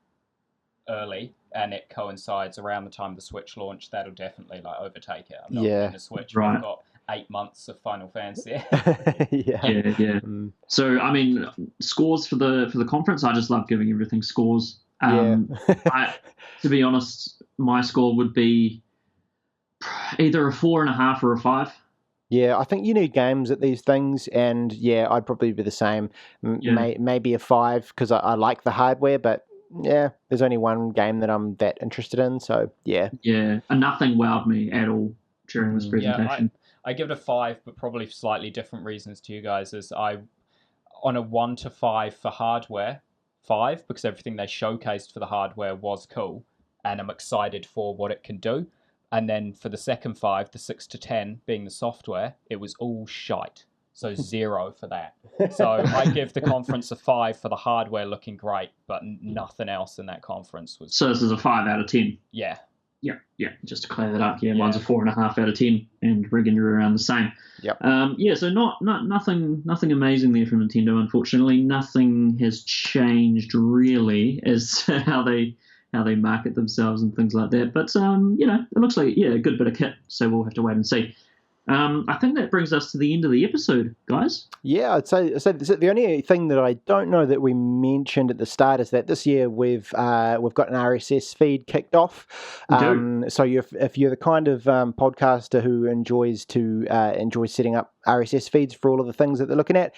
Speaker 3: early, and it coincides around the time the Switch launch, that'll definitely overtake it. I'm not getting the Switch.
Speaker 1: Right.
Speaker 3: I've got 8 months of Final Fantasy.
Speaker 1: Yeah. So I mean, scores for the conference. I just love giving everything scores. To be honest, my score would be either a 4.5 or a 5.
Speaker 2: Yeah, I think you need games at these things, and I'd probably be the same. Maybe a 5, because I like the hardware, but there's only one game that I'm that interested in, so
Speaker 1: and nothing wowed me at all during this presentation.
Speaker 3: I give it a 5, but probably slightly different reasons to you guys. As on a 1 to 5 for hardware. 5, because everything they showcased for the hardware was cool, and I'm excited for what it can do. And then for the second 5, the 6 to 10 being the software, it was all shite. So 0 for that. So I give the conference a 5 for the hardware looking great, but nothing else in that conference was.
Speaker 1: So this is a 5 out of 10.
Speaker 3: Yeah.
Speaker 1: Yeah. Just to clear that up, mine's a 4.5 out of 10, and we're going to be around the same.
Speaker 2: Yep.
Speaker 1: So nothing amazing there from Nintendo. Unfortunately, nothing has changed really as how they market themselves and things like that. But it looks like a good bit of kit. So we'll have to wait and see. I think that brings us to the end of the episode, guys.
Speaker 2: Yeah, I'd say the only thing that I don't know that we mentioned at the start is that this year we've got an RSS feed kicked off. So if you're the kind of podcaster who enjoys setting up RSS feeds for all of the things that they're looking at,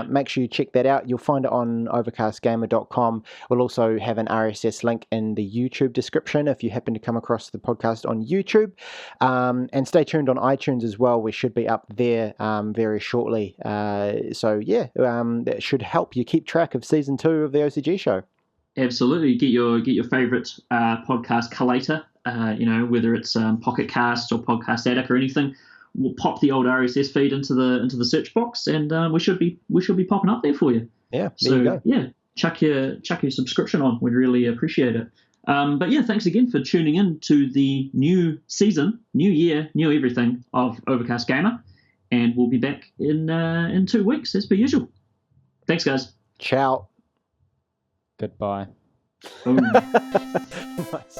Speaker 2: make sure you check that out. You'll find it on overcastgamer.com. We'll also have an RSS link in the YouTube description if you happen to come across the podcast on YouTube. And stay tuned on iTunes as well. We should be up there very shortly. That should help you keep track of season 2 of the OCG Show.
Speaker 1: Absolutely, get your favorite podcast collator. Whether it's Pocket Cast or Podcast Addict or anything. We'll pop the old RSS feed into the search box, and we should be popping up there for you.
Speaker 2: Yeah, there you go.
Speaker 1: Yeah, chuck your subscription on. We'd really appreciate it. Thanks again for tuning in to the new season, new year, new everything of Overcast Gamer. and we'll be back in 2 weeks as per usual. Thanks, guys.
Speaker 2: Ciao.
Speaker 3: Goodbye.
Speaker 2: Nice.